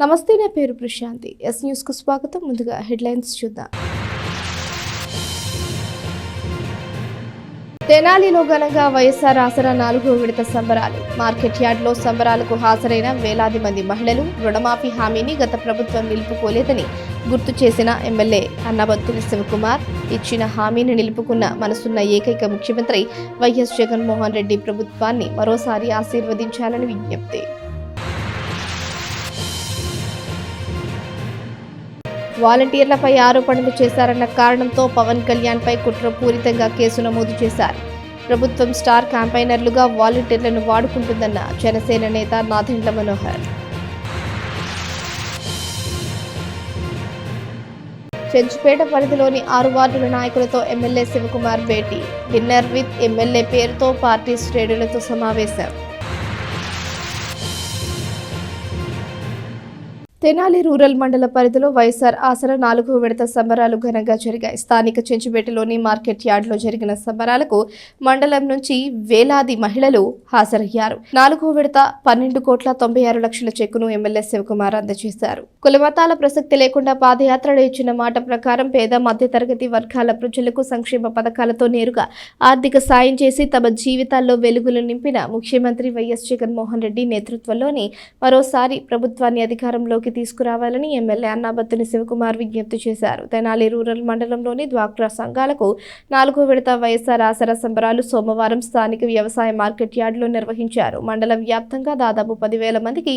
నమస్తే, నా పేరు ప్రశాంతి. ఎస్ న్యూస్ కు స్వాగతం. ముందుగా హెడ్లైన్స్ చూద్దాం. తెనాలిలో ఘనంగా వైఎస్ఆర్ ఆసరా 4వ విడత సంబరాలు. మార్కెట్ యార్డ్లో సంబరాలకు హాజరైన వేలాది మంది మహిళలు రుణమాఫీ హామీని గత ప్రభుత్వం నిలుపుకోలేదని గుర్తు చేసిన ఎమ్మెల్యే అన్నబత్తుని శివకుమార్, ఇచ్చిన హామీని నిలుపుకున్న మనసున్న ఏకైక ముఖ్యమంత్రి వైఎస్ జగన్మోహన్ రెడ్డి ప్రభుత్వాన్ని మరోసారి ఆశీర్వదించాలని విజ్ఞప్తి. వాలంటీర్లపై ఆరోపణలు చేశారన్న కారణంతో పవన్ కళ్యాణ్ పై కుట్రపూరితంగా కేసు నమోదు చేశారు. ప్రభుత్వం స్టార్ క్యాంపైనర్లుగా వాలంటీర్లను వాడుకుంటుందన్న జనసేన నేత నాదెండ్ల మనోహర్. చెంచుపేట పరిధిలోని 6 వార్డుల నాయకులతో MLA Shivakumar Beti. Dinner with MLA పేరుతో పార్టీ శ్రేణులతో సమావేశం. తెనాలి రూరల్ మండల పరిధిలో వైఎస్ఆర్ ఆసరా 4వ విడత సంబరాలు ఘనంగా జరిగాయి. స్థానిక చెంచుపేటలోని మార్కెట్ యార్డ్లో జరిగిన సంబరాలకు మండలం నుంచి వేలాది మహిళలు హాజరయ్యారు. 4వ విడత 12,96,00,000 చెక్కును ఎమ్మెల్యే శివకుమార్ అందజేశారు. కులమతాల ప్రసక్తి లేకుండా పాదయాత్రలో ఇచ్చిన మాట ప్రకారం పేద మధ్యతరగతి వర్గాల ప్రజలకు సంక్షేమ పథకాలతో నేరుగా ఆర్థిక సాయం చేసి తమ జీవితాల్లో వెలుగులు నింపిన ముఖ్యమంత్రి వైఎస్ జగన్మోహన్ రెడ్డి నేతృత్వంలోని మరోసారి ప్రభుత్వాన్ని అధికారంలోకి తీసుకురావాలని ఎమ్మెల్యే అన్నబత్తుని శివకుమార్ విజ్ఞప్తి చేశారు. తెనాలి రూరల్ మండలంలోని డ్వాక్రా సంఘాలకు 4వ విడత వైఎస్ఆర్ ఆసరా సంబరాలు సోమవారం స్థానిక వ్యవసాయ మార్కెట్ యార్డులో నిర్వహించారు. మండలం వ్యాప్తంగా దాదాపు 10,000 మందికి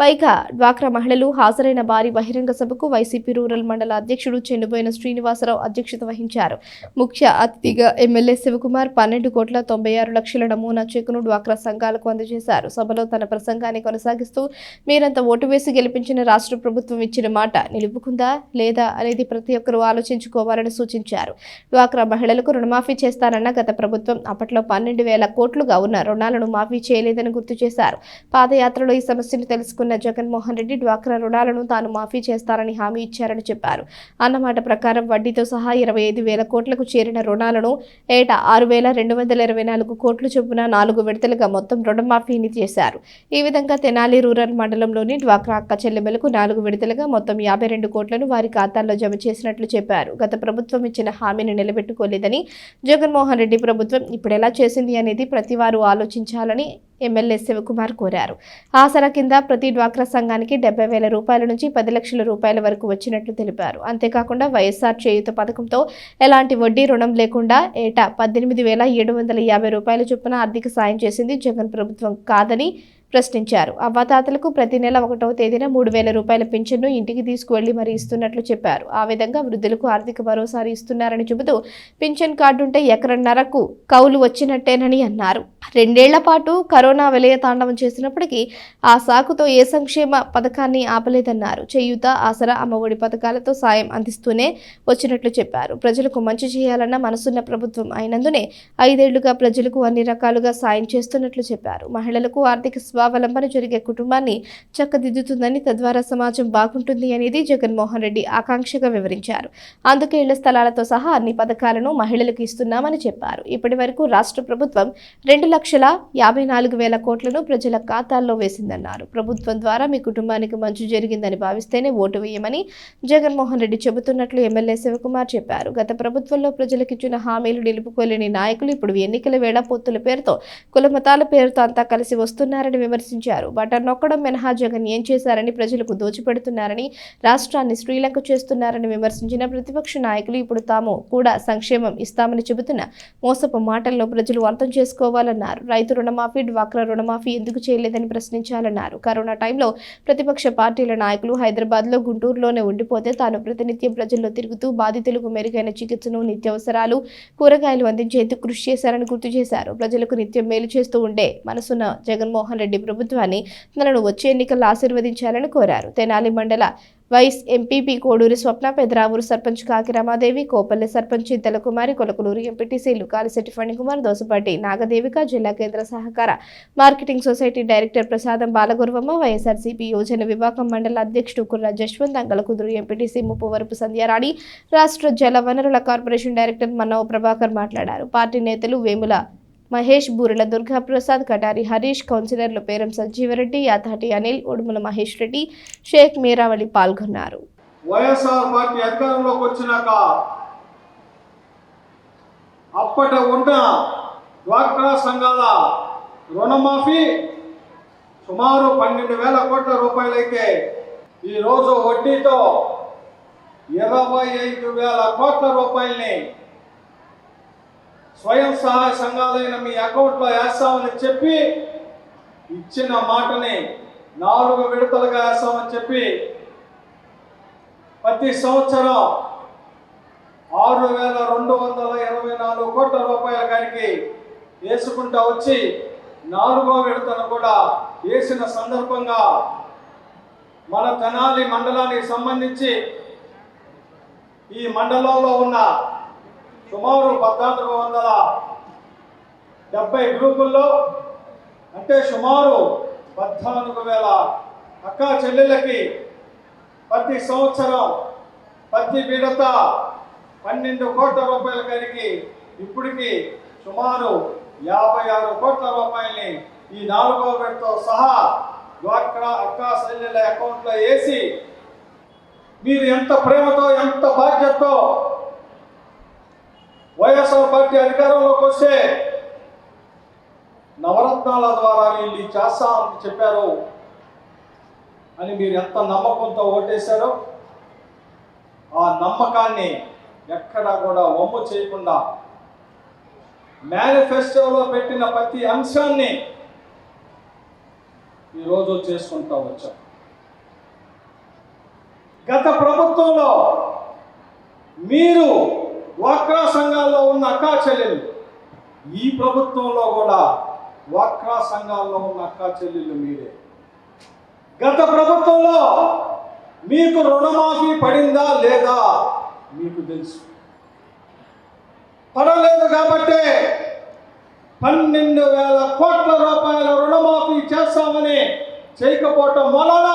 పైగా డ్వాక్రా మహిళలు హాజరైన భారీ బహిరంగ సభకు వైసీపీ రూరల్ మండల అధ్యక్షుడు చెన్నుబోయిన శ్రీనివాసరావు అధ్యక్షత వహించారు. ముఖ్య అతిథిగా ఎమ్మెల్యే శివకుమార్ 12,96,00,000 నమూనా చెక్కును డ్వాక్రా సంఘాలకు అందజేశారు. సభలో తన ప్రసంగాన్ని కొనసాగిస్తూ మీరంతా ఓటు వేసి గెలిపించిన రాష్ట్ర ప్రభుత్వం ఇచ్చిన మాట నిలుపుకుందా లేదా అనేది ప్రతి ఒక్కరూ ఆలోచించుకోవాలని సూచించారు. డ్వాక్రా మహిళలకు రుణమాఫీ చేస్తారన్న గత ప్రభుత్వం అప్పట్లో 12,000 కోట్లుగా ఉన్న రుణాలను మాఫీ చేయలేదని గుర్తు చేశారు. పాదయాత్రలో ఈ సమస్యను తెలుసుకున్న జగన్మోహన్ రెడ్డి డ్వాక్రా రుణాలను తాను మాఫీ చేస్తారని హామీ ఇచ్చారని చెప్పారు. అన్నమాట ప్రకారం వడ్డీతో సహా 25,000 కోట్లకు చేరిన రుణాలను ఏటా 6,224 కోట్లు చొప్పున 4 విడతలుగా మొత్తం రుణమాఫీని చేశారు. ఈ విధంగా తెనాలి రూరల్ మండలంలోని డ్వాక్రా అక్క చెల్లెమ్మలకు 4 విడతలుగా మొత్తం 52 కోట్లను వారి ఖాతాల్లో జమ చేసినట్లు చెప్పారు. గత ప్రభుత్వం ఇచ్చిన హామీని నిలబెట్టుకోలేదని జగన్మోహన్ రెడ్డి ప్రభుత్వం ఇప్పుడు ఎలా చేసింది అనేది ప్రతి వారు ఆలోచించాలని ఎమ్మెల్యే శివకుమార్ కోరారు. ఆసరా కింద ప్రతి డ్వాక్రా సంఘానికి 70,000 రూపాయల నుంచి 10 లక్షల రూపాయల వరకు వచ్చినట్లు తెలిపారు. అంతేకాకుండా వైఎస్ఆర్ చేయూత పథకంతో ఎలాంటి వడ్డీ రుణం లేకుండా ఏటా 18,750 రూపాయల చొప్పున ఆర్థిక సాయం చేసింది జగన్ ప్రభుత్వం కాదని ప్రశ్నించారు. అవ్వాతాతలకు ప్రతి నెల 1వ తేదీన 3,000 రూపాయల పింఛన్ను ఇంటికి తీసుకువెళ్లి మరీ ఇస్తున్నట్లు చెప్పారు. ఆ విధంగా వృద్ధులకు ఆర్థిక భరోసా ఇస్తున్నారని చెబుతూ పింఛన్ కార్డుంటే ఎకరన్నరకు కౌలు వచ్చినట్టేనని అన్నారు. 2 ఏళ్ల పాటు కరోనా విలయ తాండవం చేసినప్పటికీ ఆ సాకుతో ఏ సంక్షేమ పథకాన్ని ఆపలేదన్నారు. చేయూత, ఆసరా, అమ్మఒడి పథకాలతో సాయం అందిస్తూనే వచ్చినట్లు చెప్పారు. ప్రజలకు మంచి చేయాలన్న మనసున్న ప్రభుత్వం అయినందునే 5 ఏళ్లుగా ప్రజలకు అన్ని రకాలుగా సాయం చేస్తున్నట్లు చెప్పారు. మహిళలకు ఆర్థిక స్వావలంబన జరిగే కుటుంబాన్ని చక్కదిద్దుతుందని, తద్వారా సమాజం బాగుంటుంది అనేది జగన్మోహన్ రెడ్డి ఆకాంక్షగా వివరించారు. అందుకే ఇళ్ల స్థలాలతో సహా అన్ని పథకాలను మహిళలకు ఇస్తున్నామని చెప్పారు. ఇప్పటి వరకు రాష్ట్ర ప్రభుత్వం 2,54,000 కోట్లను ప్రజల ఖాతాల్లో వేసిందన్నారు. ప్రభుత్వం ద్వారా మీ కుటుంబానికి మంచి జరిగిందని భావిస్తేనే ఓటు వేయమని జగన్మోహన్ రెడ్డి చెబుతున్నట్లు ఎమ్మెల్యే శివకుమార్ చెప్పారు. గత ప్రభుత్వంలో ప్రజలకు ఇచ్చిన హామీలు నిలుపుకోలేని నాయకులు ఇప్పుడు ఎన్నికల వేళ పొత్తుల పేరుతో కులమతాల పేరుతో అంతా కలిసి వస్తున్నారని విమర్శించారు. బటన్ నొక్కడం మినహా జగన్ ఏం చేశారని, ప్రజలకు దోచిపెడుతున్నారని, రాష్ట్రాన్ని శ్రీలంక చేస్తున్నారని విమర్శించిన ప్రతిపక్ష నాయకులు ఇప్పుడు తాము కూడా సంక్షేమం ఇస్తామని చెబుతున్న మోసపు మాటలను ప్రజలు అర్థం చేసుకోవాలన్నారు. రైతు రుణమాఫీ, డ్వాక్రా రుణమాఫీ ఎందుకు చేయలేదని ప్రశ్నించాలన్నారు. కరోనా టైంలో ప్రతిపక్ష పార్టీల నాయకులు హైదరాబాద్లో, గుంటూరులోనే ఉండిపోతే తాను ప్రతినిత్యం ప్రజల్లో తిరుగుతూ బాధితులకు మెరుగైన చికిత్సను, నిత్యావసరాలు, కూరగాయలు అందించేందుకు కృషి చేశారని గుర్తు చేశారు. ప్రజలకు నిత్యం మేలు చేస్తూ ఉండే మనసున్న జగన్మోహన్ రెడ్డి ప్రభుత్వాన్ని తనను వచ్చే ఎన్నికల్లో ఆశీర్వదించాలని కోరారు. తెనాలి మండల వైస్ ఎంపీపీ కోడూరి స్వప్న, పెదరావూరు సర్పంచ్ కాకి రమాదేవి, కోపల్లె సర్పంచ్ చింతల కుమారి, కొలకలూరు ఎంపీటీసీలు కాలిశెట్టి ఫణికుమార్, దోసపాటి నాగదేవిక, జిల్లా కేంద్ర సహకార మార్కెటింగ్ సొసైటీ డైరెక్టర్ ప్రసాదం బాలగురువమ్మ, వైఎస్ఆర్సీపీ యోజన విభాగం మండల అధ్యక్షుడు కుర్ర జశ్వంత్, అంగలకుదురు ఎంపీటీసీ ముప్పవరపు సంధ్యారాణి, రాష్ట్ర జల వనరుల కార్పొరేషన్ డైరెక్టర్ మన్నవ ప్రభాకర్ మాట్లాడారు. పార్టీ నేతలు వేముల మహేష్, బూరెల దుర్గాప్రసాద్, కటారి హరీష్, కౌన్సిలర్లు పేరం సంజీవరెడ్డి, యాతాటి అనిల్, ఉడుమల మహేష్ రెడ్డి, షేక్ మీరావళి పాల్గొన్నారు. వైఎస్ఆర్ పార్టీ అధికారంలోకి వచ్చినాక అప్పటి ఉన్న డ్వాక్రా సంఘాల రుణమాఫీ సుమారు 12,000 కోట్ల రూపాయలైతే ఈరోజు వడ్డీతో 25,000 కోట్ల రూపాయలని స్వయం సహాయ సంఘాలైన మీ అకౌంట్లో వేస్తామని చెప్పి ఇచ్చిన మాటని 4 విడతలుగా వేస్తామని చెప్పి ప్రతి సంవత్సరం 6,224 కోట్ల రూపాయల గారికి వేసుకుంటూ వచ్చి 4వ విడతను కూడా వేసిన సందర్భంగా మన తెనాలి మండలానికి సంబంధించి ఈ మండలంలో ఉన్న సుమారు 1,470 గ్రూపుల్లో అంటే సుమారు 14,000 అక్కా చెల్లెళ్ళకి ప్రతి సంవత్సరం ప్రతి విడత 12 కోట్ల రూపాయల గారికి ఇప్పటికి సుమారు 56 కోట్ల రూపాయలని ఈ 4వ విడతతో సహా డ్వాక్రా అక్కా చెల్లెళ్ళ అకౌంట్లో వేసి మీరు ఎంత ప్రేమతో ఎంత బాధ్యతతో వైఎస్ఆర్ పార్టీ అధికారంలోకి వస్తే నవరత్నాల ద్వారా వీళ్ళు చేస్తామని చెప్పారు అని మీరు ఎంత నమ్మకంతో ఓటేశారో ఆ నమ్మకాన్ని ఎక్కడా కూడా వమ్ము చేయకుండా మేనిఫెస్టోలో పెట్టిన ప్రతి అంశాన్ని ఈరోజు చేసుకుంటూ వచ్చాం. గత ప్రభుత్వంలో మీరు డ్వాక్రా సంఘాల్లో ఉన్న అక్కా చెల్లెలు, ఈ ప్రభుత్వంలో కూడా డ్వాక్రా సంఘాల్లో ఉన్న అక్కా చెల్లెలు మీరే. గత ప్రభుత్వంలో మీకు రుణమాఫీ పడిందా లేదా మీకు తెలుసు. పడలేదు కాబట్టి 12,000 కోట్ల రూపాయల రుణమాఫీ చేస్తామని చేయకపోవటం వలన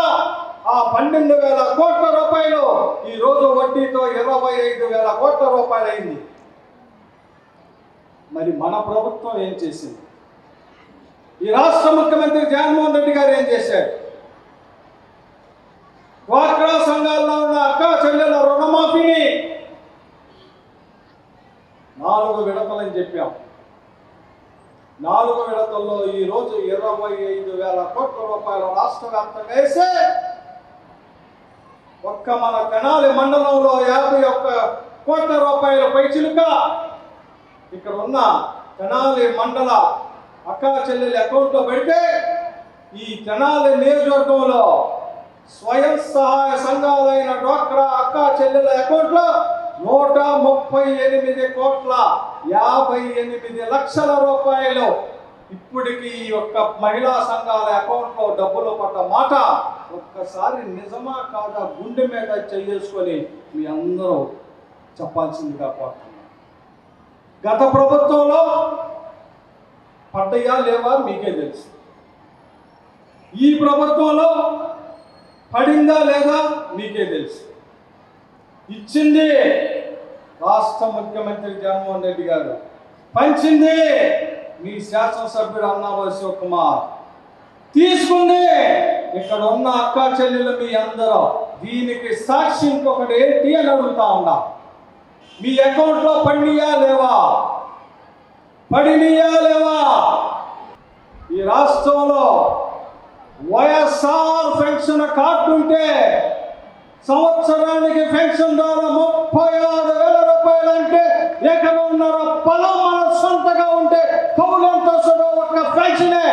ఆ 12,000 కోట్ల రూపాయలు ఈరోజు వడ్డీతో 25,000 కోట్ల రూపాయలు అయింది. మరి మన ప్రభుత్వం ఏం చేసింది? ఈ రాష్ట్ర ముఖ్యమంత్రి జగన్మోహన్ రెడ్డి గారు ఏం చేశారు? డ్వాక్రా సంఘాల్లో ఉన్న అక్కా చెల్లెల రుణమాఫీని 4 విడతలని చెప్పాం. 4 విడతల్లో ఈరోజు 25,000 కోట్ల రూపాయల రాష్ట్ర వ్యాప్తంగా వేస్తే ఒక్క మన తెనాలి మండలంలో 51 కోట్ల రూపాయల పైచిలుక ఇక్కడ ఉన్న తెనాలి మండల అక్కా చెల్లెల అకౌంట్లో పెడితే ఈ తెనాలి నియోజకవర్గంలో స్వయం సహాయ సంఘాలైన డ్వాక్రా అక్కా చెల్లెల అకౌంట్లో 138 కోట్ల 58 లక్షల రూపాయలు ఇప్పటికీ ఈ ఒక్క మహిళా సంఘాల అకౌంట్లో డబ్బులు పడ్డ మాట ఒక్కసారి నిజమా కాదా గుండె మీద చేసుకొని మీ అందరూ చెప్పాల్సిందిగా కోరుతున్నాను. గత ప్రభుత్వంలో పడ్డయా లేవా మీకే తెలుసు. ఈ ప్రభుత్వంలో పడిందా లేదా మీకే తెలుసు. ఇచ్చింది రాష్ట్ర ముఖ్యమంత్రి జగన్మోహన్ రెడ్డి గారు, పంచింది మీ శాసనసభ్యుడు అన్నావతి శివకుమార్, తీసుకుంది ఇక్కడ ఉన్న అక్కా చెల్లెలు మీ అందరూ. దీనికి సాక్షి ఇంకొకటి ఏంటి అని అడుగుతా ఉన్నా. మీ అకౌంట్లో పడినయా లేవా? పడినయా లేవా? ఈ రాష్ట్రంలో వైఎస్ఆర్ పెన్షన్ కార్డు ఉంటే సంవత్సరానికి పెన్షన్ ద్వారా 36,000 రూపాయలు అంటే ఎకరన్నర పొలం మన సొంతగా ఉంటే కౌలెంత వస్తుందో ఒక్క పెన్షనే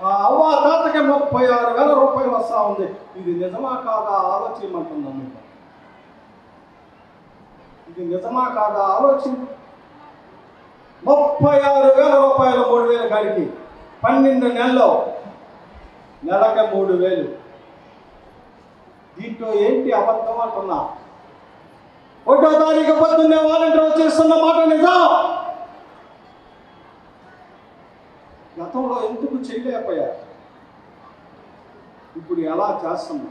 ఆ అవ్వ తాతకి 36,000 రూపాయలు వస్తూ ఉంది. ఇది నిజమా కాదా ఆలోచించమంటున్నాం మీకు. ఇది నిజమా కాదా ఆలోచన. 36,000 రూపాయలు 3,000 కాడికి 12 నెలల్లో నెలకి 3,000. దీంట్లో ఏంటి అబద్ధం అంటున్నా? 1వ తారీఖు పొద్దున్నే వాలంటీర్ వచ్చేస్తున్న మాట నిజం. గతంలో ఎందుకు చేయలేకపోయారు? ఇప్పుడు ఎలా చేస్తున్నా?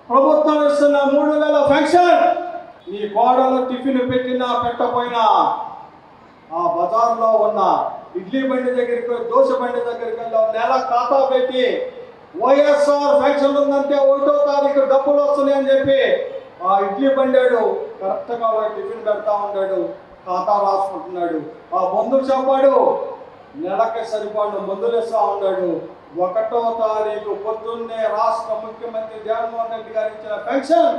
ప్రభుత్వం ఇస్తున్న 3,000 పెన్షన్ నీ కోడలు టిఫిన్ పెట్టినా పెట్టపోయినా ఆ బజార్లో ఉన్న ఇడ్లీ బండి దగ్గరికి దోశ బండి దగ్గరికి వెళ్ళి నెల ఖాతా పెట్టి వైఎస్ఆర్ పెన్షన్ ఉందంటే 1వ తారీఖు డబ్బులు వస్తున్నాయి అని చెప్పి ఆ ఇడ్లీ బండాడు కరెక్ట్గా టిఫిన్ పెడతా ఉన్నాడు, ఖాతా రాసుకుంటున్నాడు. ఆ మందులు చెప్పాడు, నెలకి సరిపడిన మందులు ఇస్తా ఉన్నాడు. 1వ తారీఖు పొద్దున్నే రాష్ట్ర ముఖ్యమంత్రి జగన్మోహన్ రెడ్డి గారు ఇచ్చిన పెన్షన్,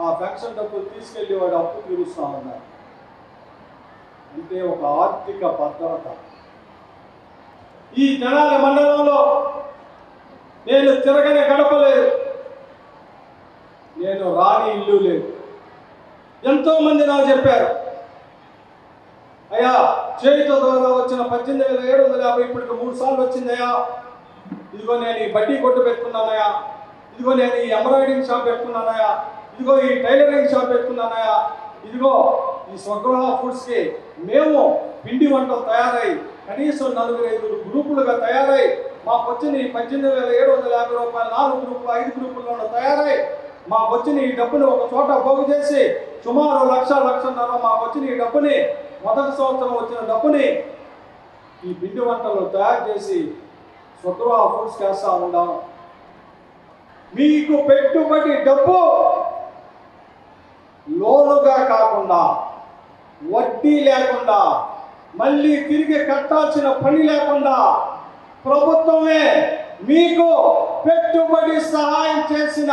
ఆ పెన్షన్ డబ్బులు తీసుకెళ్లి వాడు అప్పు తీరుస్తా ఉన్నాడు. అంటే ఒక ఆర్థిక భద్రత. ఈ తెనాలి మండలంలో నేను తిరగని గడప లేదు, నేను రాని ఇల్లు లేదు. ఎంతో మంది నాకు చెప్పారు, అయ్యా చేయుత ద్వారా వచ్చిన 18,750 ఇప్పటికి 3 సార్లు వచ్చిందయ్యా, ఇదిగో నేను ఈ బడ్డీ కొట్టు పెట్టుకున్నానయ్యా, ఇదిగో నేను ఈ ఎంబ్రాయిడరింగ్ షాప్ పెట్టుకున్నానయ్యా, ఇదిగో ఈ టైలరింగ్ షాప్ పెట్టుకున్నానయ్యా, ఇదిగో ఈ స్వగృహ ఫుడ్స్కి మేము పిండి వంటలు తయారై కనీసం 4-5 గ్రూపులుగా తయారై మాకు వచ్చిన ఈ 18,750 రూపాయలు 4 గ్రూపులు 5 గ్రూపుల్లో తయారై మాకు వచ్చిన ఈ డబ్బుని ఒక చోట పోగు చేసి సుమారు 1,00,000-1,50,000 మాకు వచ్చిన ఈ డబ్బుని, మొదటి సంవత్సరం వచ్చిన డబ్బుని ఈ పిండి వంటలు తయారు చేసి స్వగృహ ఫుడ్స్ చేస్తూ ఉన్నాం. మీకు పెట్టుబడి డబ్బు లోనుగా కాకుండా, వడ్డీ లేకుండా, మళ్ళీ తిరిగి కట్టాల్సిన పని లేకుండా ప్రభుత్వమే మీకు పెట్టుబడి సహాయం చేసిన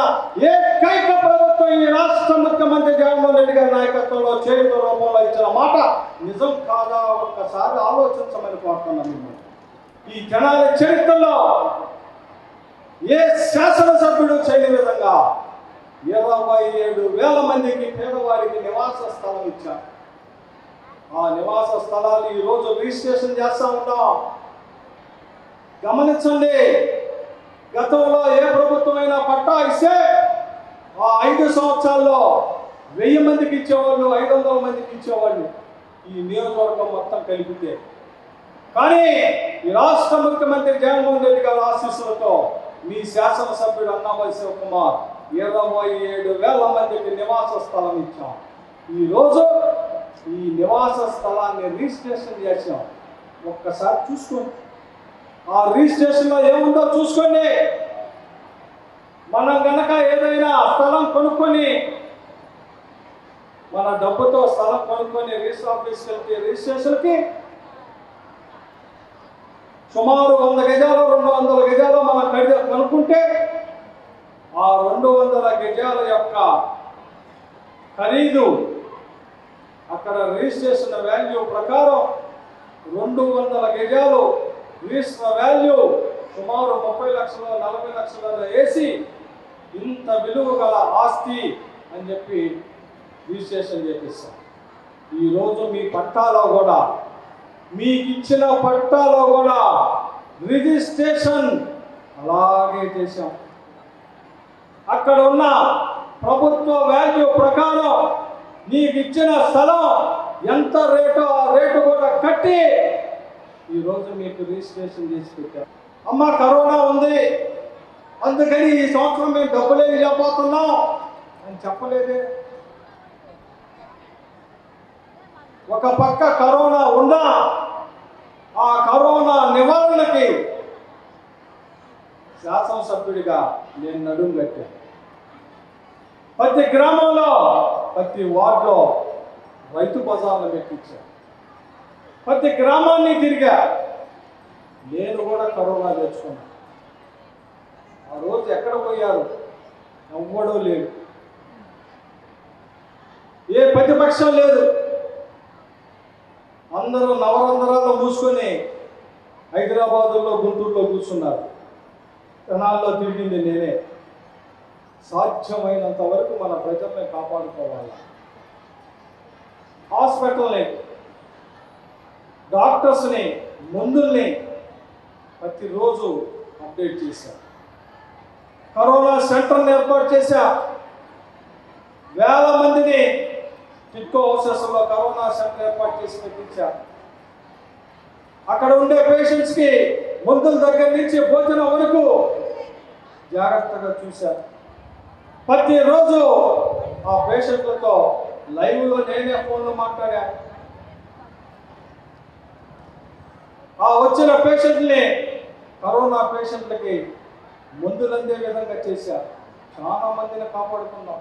ఏకైక ప్రభుత్వం ఈ రాష్ట్ర ముఖ్యమంత్రి జగన్మోహన్ రెడ్డి గారి నాయకత్వంలో చేయుత రూపంలో ఇచ్చిన మాట నిజం కాదా ఒక్కసారి ఆలోచించమని కోరుతున్నాను మిమ్మల్ని. ఈ జనాల చరిత్రలో ఏ శాసనసభ్యుడు చేయని విధంగా 27,000 మందికి పేదవారికి నివాస స్థలం ఇచ్చారు. ఆ నివాస స్థలాలు ఈరోజు రిజిస్ట్రేషన్ చేస్తూ ఉంటాం. గమనించండి, గతంలో ఏ ప్రభుత్వమైనా పట్టా ఇస్తే ఆ 5 సంవత్సరాల్లో 1000 మందికి ఇచ్చేవాళ్ళు, 500 మందికి ఇచ్చేవాళ్ళు ఈ నియోజకవర్గం మొత్తం కలిపితే. కానీ ఈ రాష్ట్ర ముఖ్యమంత్రి జగన్మోహన్ రెడ్డి గారి ఆశీస్సులతో మీ శాసనసభ్యుడు అన్నామలై శివకుమార్ 27,000 మందికి నివాస స్థలం ఇచ్చాం. ఈరోజు ఈ నివాస స్థలాన్ని రిజిస్ట్రేషన్ చేసాం. ఒక్కసారి చూసుకోండి, ఆ రిజిస్ట్రేషన్లో ఏముందో చూసుకోండి. మనం గనక ఏదైనా స్థలం కొనుక్కొని మన డబ్బుతో స్థలం కొనుక్కొని రిజిస్టర్ ఆఫీస్కి వెళ్తే రిజిస్ట్రేషన్కి సుమారు 100 గజాలు 200 గజాలు మనం కనుక్కుంటే ఆ 200 గజాల యొక్క ఖరీదు అక్కడ రిజిస్ట్రేషన్ వాల్యూ ప్రకారం 200 గజాలు రిజిస్టర్ వాల్యూ సుమారు 30 లక్షలు 40 లక్షలలో వేసి ఇంత విలువ గల ఆస్తి అని చెప్పి రిజిస్ట్రేషన్ చేపిస్తాం. ఈరోజు మీ పట్టాలో కూడా, మీకు ఇచ్చిన పట్టాలో కూడా రిజిస్ట్రేషన్ అలాగే చేశాం. అక్కడ ఉన్న ప్రభుత్వ వాల్యూ ప్రకారం నీకు ఇచ్చిన స్థలం ఎంత రేటో ఆ రేటు కూడా కట్టి ఈరోజు మీకు రిజిస్ట్రేషన్ చేసి పెట్టారు. అమ్మ కరోనా ఉంది అందుకని ఈ సంవత్సరం మేము డబ్బులే ఇవ్వబోతున్నాం అని చెప్పలేదే. ఒక పక్క కరోనా ఉన్నా ఆ కరోనా నివారణకి శాసనసభ్యుడిగా నేను నడుం కట్టాను. ప్రతి గ్రామంలో ప్రతి వార్డులో రైతు బజార్లు పెట్టించాను. ప్రతి గ్రామాన్ని తిరిగా. నేను కూడా కరోనా తెచ్చుకున్నాను. ఆ రోజు ఎక్కడ పోయారు? ఎవ్వడూ లేడు, ఏ ప్రతిపక్షం లేదు. అందరూ నవరంధ్రాల్లో మూసుకొని హైదరాబాదులో గుంటూరులో కూర్చున్నారు. తెనాల్లో తిరిగింది నేనే. సాధ్యమైనంత వరకు మన ప్రజల్ని కాపాడుకోవాలి. హాస్పిటల్ని, డాక్టర్స్ని, మందుల్ని ప్రతిరోజు అప్డేట్ చేశారు. కరోనా సెంటర్ని ఏర్పాటు చేశా. 1000 మందిని టిట్కో హౌసెస్లో కరోనా సెంటర్ ఏర్పాటు చేసి పెట్టించా. అక్కడ ఉండే పేషెంట్స్కి మందుల దగ్గర నుంచి భోజనం వరకు జాగ్రత్తగా చూశారు. ప్రతిరోజు ఆ పేషెంట్లతో లైవ్లో నేనే ఫోన్లో మాట్లాడా. ఆ వచ్చిన పేషెంట్ని కరోనా పేషెంట్లకి మందులు అందే విధంగా చేశారు. చాలా మందిని కాపాడుకున్నాం.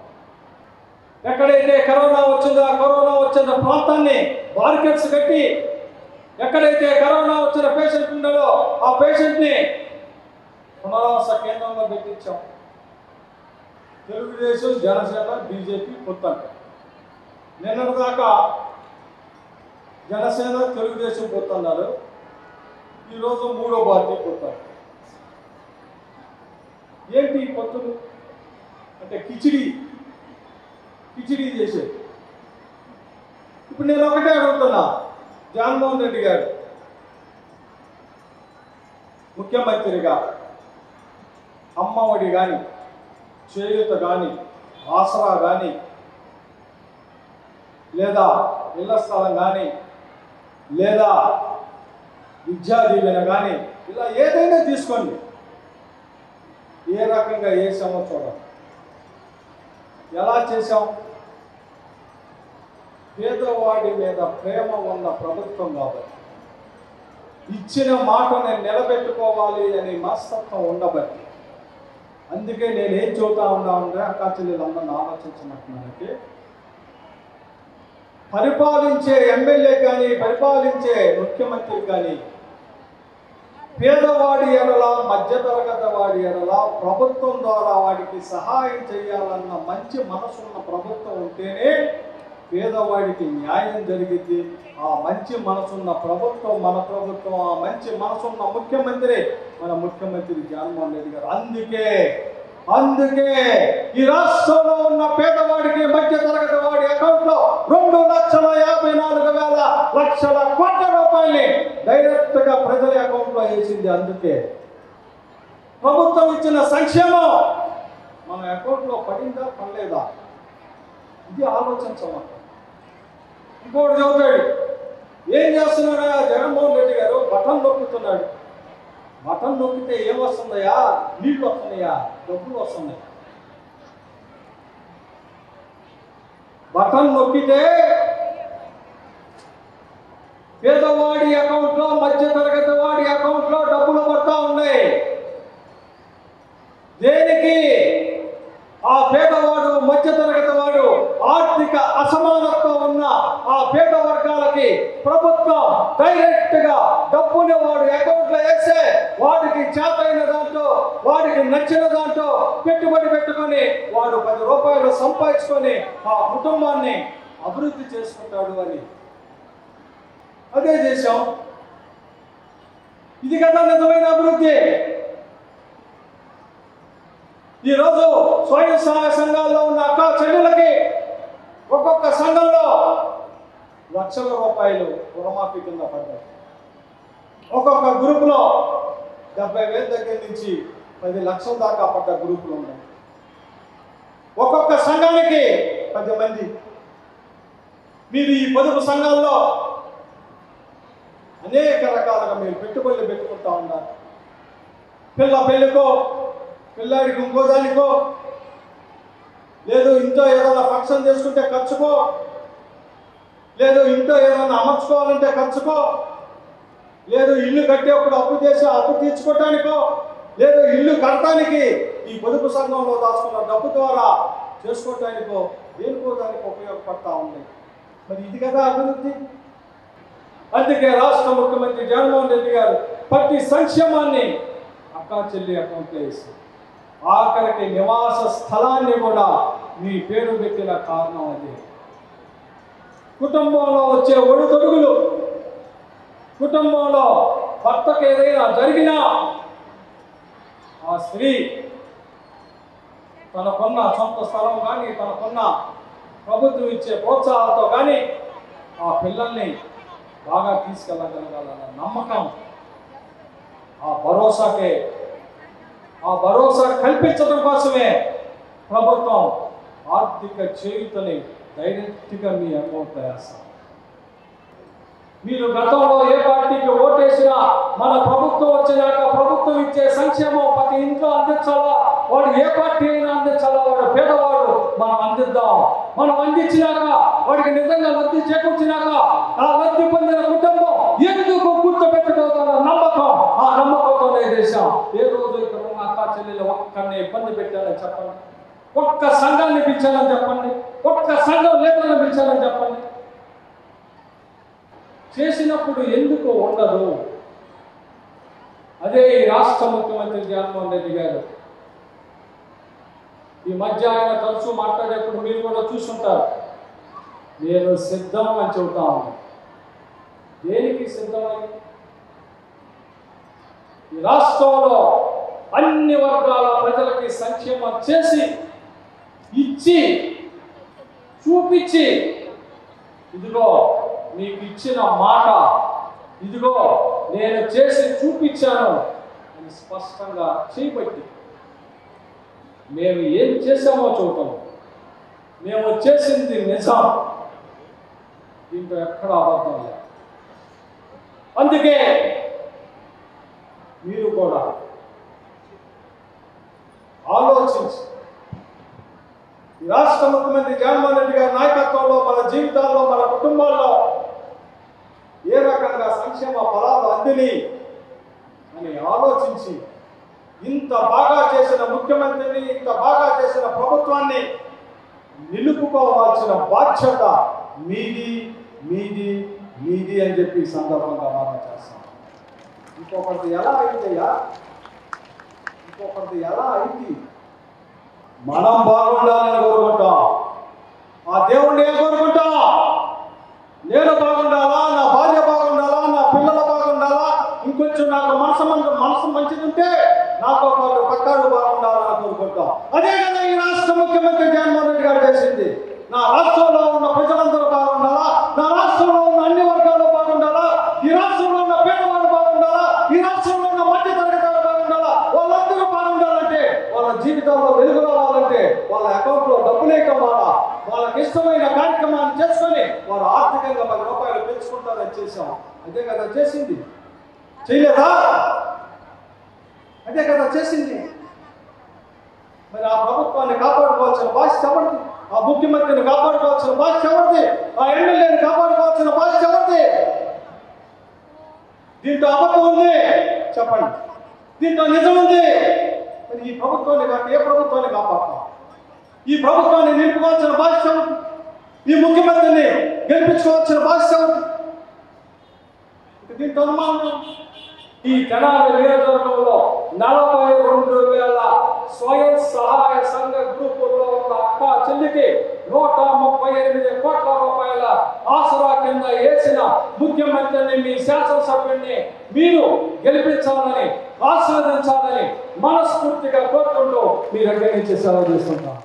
ఎక్కడైతే కరోనా వచ్చిందో ఆ కరోనా వచ్చిన ప్రాంతాన్ని బార్కెట్స్ కట్టి, ఎక్కడైతే కరోనా వచ్చిన పేషెంట్ ఉన్నాడో ఆ పేషెంట్ని పునరావాస కేంద్రంలో పెట్టించాం. తెలుగుదేశం, జనసేన, బీజేపీ పొత్తంట. నిన్నటిదాకా జనసేన, తెలుగుదేశం పొత్తన్నారు. ఈరోజు మూడో పార్టీ పొత్తారు. ఏంటి ఈ పొత్తులు అంటే కిచిడి చేసేది. ఇప్పుడు నేను ఒకటే అడుగుతున్నా, జగన్మోహన్ రెడ్డి గారు ముఖ్యమంత్రిగా అమ్మఒడి కానీ, చేయూత కానీ, ఆసరా కానీ, లేదా ఇళ్ల స్థలం కానీ, లేదా విద్యా దీవెన కానీ, ఇలా ఏదైనా తీసుకోండి, ఏ రకంగా చేసామో చూడండి. ఎలా చేసాం? పేదవాడి మీద ప్రేమ ఉన్న ప్రభుత్వం కాబట్టి, ఇచ్చిన మాటని నిలబెట్టుకోవాలి అనే మనస్తత్వం ఉండబట్టి, అందుకే నేనేం చెబుతా ఉన్నామంటే అక్కా చెల్లెలందరిని ఆలోచించమంటున్నానంటే, పరిపాలించే ఎమ్మెల్యే కానీ, పరిపాలించే ముఖ్యమంత్రి కానీ పేదవాడి ఎడల, మధ్యతరగతి వాడి ఎడల ప్రభుత్వం ద్వారా వాడికి సహాయం చేయాలన్న మంచి మనసున్న ప్రభుత్వం ఉంటేనే పేదవాడికి న్యాయం జరిగింది. ఆ మంచి మనసున్న ప్రభుత్వం మన ప్రభుత్వం, ఆ మంచి మనసున్న ముఖ్యమంత్రి మన ముఖ్యమంత్రి జగన్మోహన్ రెడ్డి గారు. అందుకే ఈ రాష్ట్రంలో ఉన్న పేదవాడికి, మధ్య తరగతి వాడి అకౌంట్లో 2,54,000 కోట్ల రూపాయల్ని డైరెక్ట్ గా ప్రజల అకౌంట్లో వేసింది. అందుకే ప్రభుత్వం ఇచ్చిన సంక్షేమం మన అకౌంట్లో పడిందా, పడలేదా, ఇది ఆలోచించమంట. ఇంకోటి చదువుతాడు, ఏం చేస్తున్నాడా జగన్మోహన్ రెడ్డి గారు? బటన్ నొక్కుతున్నాడు. బటన్ నొక్కితే ఏమొస్తుందయా? నీళ్లు వస్తున్నాయా? డబ్బులు వస్తున్నాయి. బటన్ నొక్కితే పేదవాడి అకౌంట్లో, మధ్య తరగతి వాడి అకౌంట్లో డబ్బులు పడతా ఉన్నాయి. దేనికి? ఆ పేదవాడు, మధ్య తరగతి వాడు, ఆర్థిక అసమానత్వం ఉన్న ఆ పేద వర్గాలకి ప్రభుత్వం డైరెక్ట్ గా డబ్బుని వాడు అకౌంట్లో వేస్తే వాడికి చేతైన దాంట్లో, వాడికి నచ్చిన దాంట్లో పెట్టుబడి పెట్టుకొని వాడు 10 రూపాయలు సంపాదించుకొని ఆ కుటుంబాన్ని అభివృద్ధి చేసుకుంటాడు అని. అదే చేశాం. ఇది కదా నిజమైన అభివృద్ధి. ఈరోజు స్వయం సహాయ సంఘాల్లో ఉన్న అక్క చెల్లెలకి ఒక్కొక్క సంఘంలో లక్షల రూపాయలు రుణమాఫీ కింద పడ్డాయి. ఒక్కొక్క గ్రూపులో 70,000 దగ్గర నుంచి 10 లక్షల దాకా పడ్డ గ్రూపులు ఉన్నాయి. ఒక్కొక్క సంఘానికి 10 మంది. మీరు ఈ పొదుపు సంఘాల్లో అనేక రకాలుగా మీరు పెట్టుబడులు పెట్టుకుంటా ఉన్నారు. పిల్ల పెళ్ళికో, పిల్లాడికి ఇంకో దానికో, లేదు ఇంట్లో ఏదైనా ఫంక్షన్ చేసుకుంటే ఖర్చుకో, లేదు ఇంట్లో ఏదైనా అమర్చుకోవాలంటే ఖర్చుకో, లేదు ఇల్లు కట్టేప్పుడు అప్పు చేసి అప్పు తీర్చుకోవటానికో, లేదు ఇల్లు కట్టడానికి ఈ పొదుపు సంఘంలో దాచుకున్న డబ్బు ద్వారా చేసుకోవటానికో, దేనికో దానికి ఉపయోగపడతా ఉంది. మరి ఇది కదా అభివృద్ధి. అందుకే రాష్ట్ర ముఖ్యమంత్రి జగన్మోహన్ రెడ్డి గారు ప్రతి సంక్షేమాన్ని అక్కా చెల్లి అకౌంట్లో వేసి, ఆఖరికి నివాస స్థలాన్ని కూడా మీ పేరు పెట్టిన కారణం అది. కుటుంబంలో వచ్చే ఒడిదొడుగులు, కుటుంబంలో భర్తకు ఏదైనా జరిగినా ఆ స్త్రీ తనకున్న సొంత స్థలం కానీ, తనకున్న ప్రభుత్వం ఇచ్చే ప్రోత్సాహాలతో కానీ ఆ పిల్లల్ని బాగా తీసుకెళ్ళగలగాలన్న నమ్మకం, ఆ భరోసా కల్పించడం కోసమే ప్రభుత్వం ఆర్థిక చేయూతని డైరెక్ట్గా మీ అకౌంట్లో వేస్తాం. మీరు గతంలో ఏ పార్టీకి ఓటేసినా మన ప్రభుత్వం వచ్చినాక ప్రభుత్వం ఇచ్చే సంక్షేమం ప్రతి ఇంట్లో అందించాలా, వాడు ఏ పార్టీ అయినా అందించాలా, వాడు పేదవాడు మనం అందిద్దాం. మనం అందించినాక వాడికి నిజంగా లబ్ధి చేకూర్చినాక ఆ లబ్ధి పొందిన కుటుంబం ఎందుకు గుర్తుపెట్టుకోగల నమ్మకం, ఆ నమ్మకంతోనే చేశాం. ఏ రోజు ఇక్కడ ఉన్న అక్క చెల్లెలు ఒక్కరిని ఇబ్బంది పెట్టాలని చెప్పండి, ఒక్క సంఘాన్ని పిలిచాలని చెప్పండి, ఒక్క సంఘం లేదని పిలిచాలని చెప్పండి. చేసినప్పుడు ఎందుకు ఉండదు? అదే ఈ రాష్ట్ర ముఖ్యమంత్రి జగన్మోహన్ రెడ్డి గారు ఈ మధ్య ఆయన తరచూ మాట్లాడేప్పుడు మీరు కూడా చూసుంటారు, నేను సిద్ధం అని చెబుతా ఉన్నాను. దేనికి సిద్ధమని? ఈ రాష్ట్రంలో అన్ని వర్గాల ప్రజలకి సంక్షేమం చేసి ఇచ్చి చూపించి, ఇదిగో మీకు ఇచ్చిన మాట, ఇదిగో నేను చేసి చూపించాను అని స్పష్టంగా చేయబట్టి మేము ఏం చేసామో చూద్దాం. మేము చేసింది నిజం, దీంట్లో ఎక్కడ అబద్ధం లేదు. అందుకే మీరు కూడా ఆలోచించి ఈ రాష్ట్ర ముఖ్యమంత్రి జగన్మోహన్ రెడ్డి గారి నాయకత్వంలో మన జీవితాల్లో, మన కుటుంబాల్లో ఏ రకంగా సంక్షేమ ఫలాలు అందిని అని ఆలోచించి ఇంత బాగా చేసిన ముఖ్యమంత్రిని, ఇంత బాగా చేసిన ప్రభుత్వాన్ని నిలుపుకోవాల్సిన బాధ్యత మీది మీది మీది అని చెప్పి ఈ సందర్భంగా మనం చేస్తాం. ఇంకొకరిది ఎలా అయితేయా, ఇంకొకరిది ఎలా అయింది? మనం బాగుండాలని కోరుకుంటాం. ఆ దేవుణ్ణి ఏం కోరుకుంటాం? నేను బాగుండాలా, నా భార్య బాగుండాలా, నా పిల్లలు బాగుండాలా, ఇంకొంచెం నాకు మనసు మంచిది ఉంటే నాతో పాటు పక్కాడు బాగుండాలని కోరుకుంటాం. అదే కదా ఈ రాష్ట్ర ముఖ్యమంత్రి జగన్మోహన్ రెడ్డి గారు చేసింది. నా రాష్ట్రంలో ఉన్న ప్రజలందరూ బాగుండాలా, నా రాష్ట్రంలో ఉన్న అన్ని వర్గాలు బాగుండాలా, ఈ రాష్ట్రంలో ఉన్న పేదవాళ్ళు బాగుండాలా, ఈ రాష్ట్రంలో ఉన్న మధ్య తరగతి వారు బాగుండాలా, వాళ్ళందరూ బాగుండాలంటే, వాళ్ళ జీవితంలో వెలుగు రావాలంటే, వాళ్ళ అకౌంట్లో డబ్బులు వేయటం వల్ల వాళ్ళకి ఇష్టమైన కార్యక్రమాన్ని చేసుకొని వారు ఆర్థికంగా 10 రూపాయలు పెంచుకుంటారని చేశాం. అదే కదా చేసింది, చేయలేదా? అదే కదా చేసింది. మరి ఆ ప్రభుత్వాన్ని కాపాడుకోవాల్సిన బాధ్యత ఎవరిది? ఆ ముఖ్యమంత్రిని కాపాడుకోవాల్సిన బాధ్యత ఎవరిది? ఆ ఎమ్మెల్యేని కాపాడుకోవాల్సిన బాధ్యత ఎవరిది? దీంట్లో అబద్ధం ఉంది చెప్పండి, దీంట్లో నిజం ఉంది. మరి ఈ ప్రభుత్వాన్ని కాక ఏ ప్రభుత్వాన్ని కాపాడుతాం? ఈ ప్రభుత్వాన్ని నిలుపుకోవాల్సిన బాధ్యత ఎవరిది? ఈ ముఖ్యమంత్రిని గెలిపించుకోవాల్సిన బాధ్యత ఎవరిది? దీంట్లో అనుమానం. ఈ తెనాలి నియోజకవర్గంలో 42,000 స్వయం సహాయ సంఘ గ్రూపుల్లో ఉన్న అక్క చెల్లికి 138 కోట్ల రూపాయల ఆసరా కింద వేసిన ముఖ్యమంత్రిని, మీ శాసనసభ్యుడిని మీరు గెలిపించాలని, ఆశీర్వదించాలని మనస్ఫూర్తిగా కోరుకుంటూ మీ దగ్గర నుంచి సెలవు తీసుకుంటాం.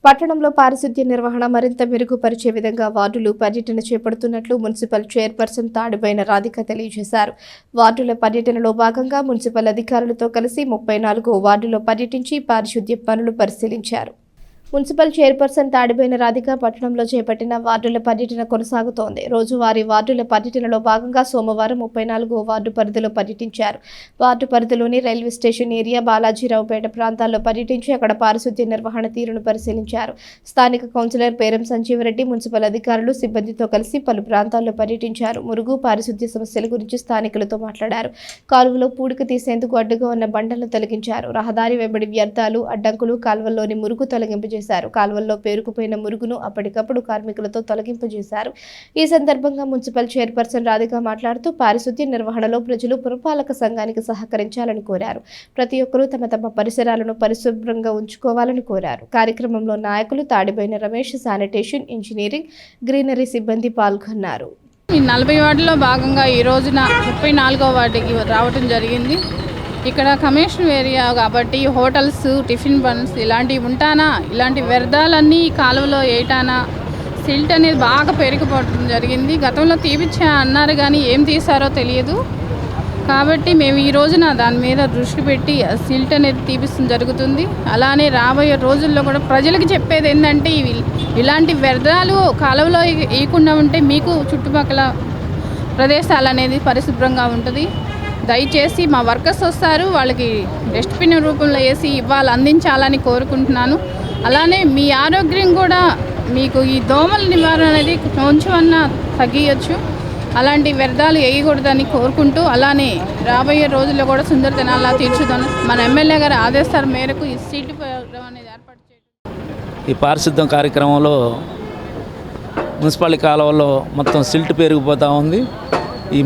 పట్టణంలో పారిశుద్ధ్య నిర్వహణ మరింత మెరుగుపరిచే విధంగా వార్డులు పర్యటన చేపడుతున్నట్లు మున్సిపల్ చైర్పర్సన్ తాడిబోయిన రాధిక తెలియజేశారు. వార్డుల పర్యటనలో భాగంగా మున్సిపల్ అధికారులతో కలిసి 34వ వార్డులో పర్యటించి పారిశుద్ధ్య పనులు పరిశీలించారు. మున్సిపల్ చైర్పర్సన్ తాడిబోయిన రాధిక పట్టణంలో చేపట్టిన వార్డుల పర్యటన కొనసాగుతోంది. రోజువారీ వార్డుల పర్యటనలో భాగంగా సోమవారం 34వ వార్డు పరిధిలో పర్యటించారు. వార్డు పరిధిలోని రైల్వే స్టేషన్ ఏరియా, బాలాజీరావుపేట ప్రాంతాల్లో పర్యటించి అక్కడ పారిశుద్ధ్య నిర్వహణ తీరును పరిశీలించారు. స్థానిక కౌన్సిలర్ పేరం సంజీవరెడ్డి మున్సిపల్ అధికారులు సిబ్బందితో కలిసి పలు ప్రాంతాల్లో పర్యటించారు. మురుగు, పారిశుద్ధ్య సమస్యల గురించి స్థానికులతో మాట్లాడారు. కాలువలో పూడిక తీసేందుకు అడ్డుగా ఉన్న బండలను తొలగించారు. రహదారి వెంబడి వ్యర్థాలు, అడ్డంకులు, కాలువల్లోని మురుగు తొలగింపు చేశారు. కాలువల్లో పేరుకుపోయిన మురుగును అప్పటికప్పుడు కార్మికులతో తొలగింపు చేశారు. ఈ సందర్భంగా మున్సిపల్ చైర్పర్సన్ రాధిక మాట్లాడుతూ పారిశుద్ధ్య నిర్వహణలో ప్రజలు పురపాలక సంఘానికి సహకరించాలని కోరారు. ప్రతి ఒక్కరూ తమ తమ పరిసరాలను పరిశుభ్రంగా ఉంచుకోవాలని కోరారు. కార్యక్రమంలో నాయకులు Tadiboina Ramesh, sanitation, engineering, greenery సిబ్బంది పాల్గొన్నారు. ఈ 40 వార్డులో భాగంగా ఈ రోజున 34వ వార్డుకి రావడం జరిగింది. ఇక్కడ కమర్షియల్ ఏరియా కాబట్టి హోటల్స్, టిఫిన్ బండ్స్ ఇలాంటివి ఉంటానా, ఇలాంటి వ్యర్థాలన్నీ కాలువలో వేయటానా, సిల్ట్ అనేది బాగా పెరిగిపోవడం జరిగింది. గతంలో తీపిచ్చా అన్నారు కానీ ఏం తీసారో తెలియదు. కాబట్టి మేము ఈ రోజున దాని మీద దృష్టి పెట్టి సిల్ట్ అనేది తీపిస్తడం జరుగుతుంది. అలానే రాబోయే రోజుల్లో కూడా ప్రజలకు చెప్పేది ఏంటంటే ఇలాంటి వ్యర్థాలు కాలువలో వేయకుండా ఉంటే మీకు చుట్టుపక్కల ప్రదేశాలు అనేది పరిశుభ్రంగా ఉంటుంది. దయచేసి మా వర్కర్స్ వస్తారు, వాళ్ళకి డస్ట్బిన్ రూపంలో వేసి అందించాలని కోరుకుంటున్నాను. అలానే మీ ఆరోగ్యం కూడా మీకు ఈ దోమల నివారణ అనేది కొంచెమన్నా తగ్గియచ్చు. అలాంటి వ్యర్థాలు వేయకూడదని కోరుకుంటూ, అలానే రాబోయే రోజుల్లో కూడా సుందర దినాల్లా తీర్చుదాను. మన ఎమ్మెల్యే గారి ఆదేశాల మేరకు ఈ సీటు ప్రోగ్రాం అనేది ఏర్పాటు చేయడం. ఈ పారిశుద్ధ్యం కార్యక్రమంలో మున్సిపాలిటీ కాలువల్లో మొత్తం సిల్ట్ పెరిగిపోతూ ఉంది. ఈ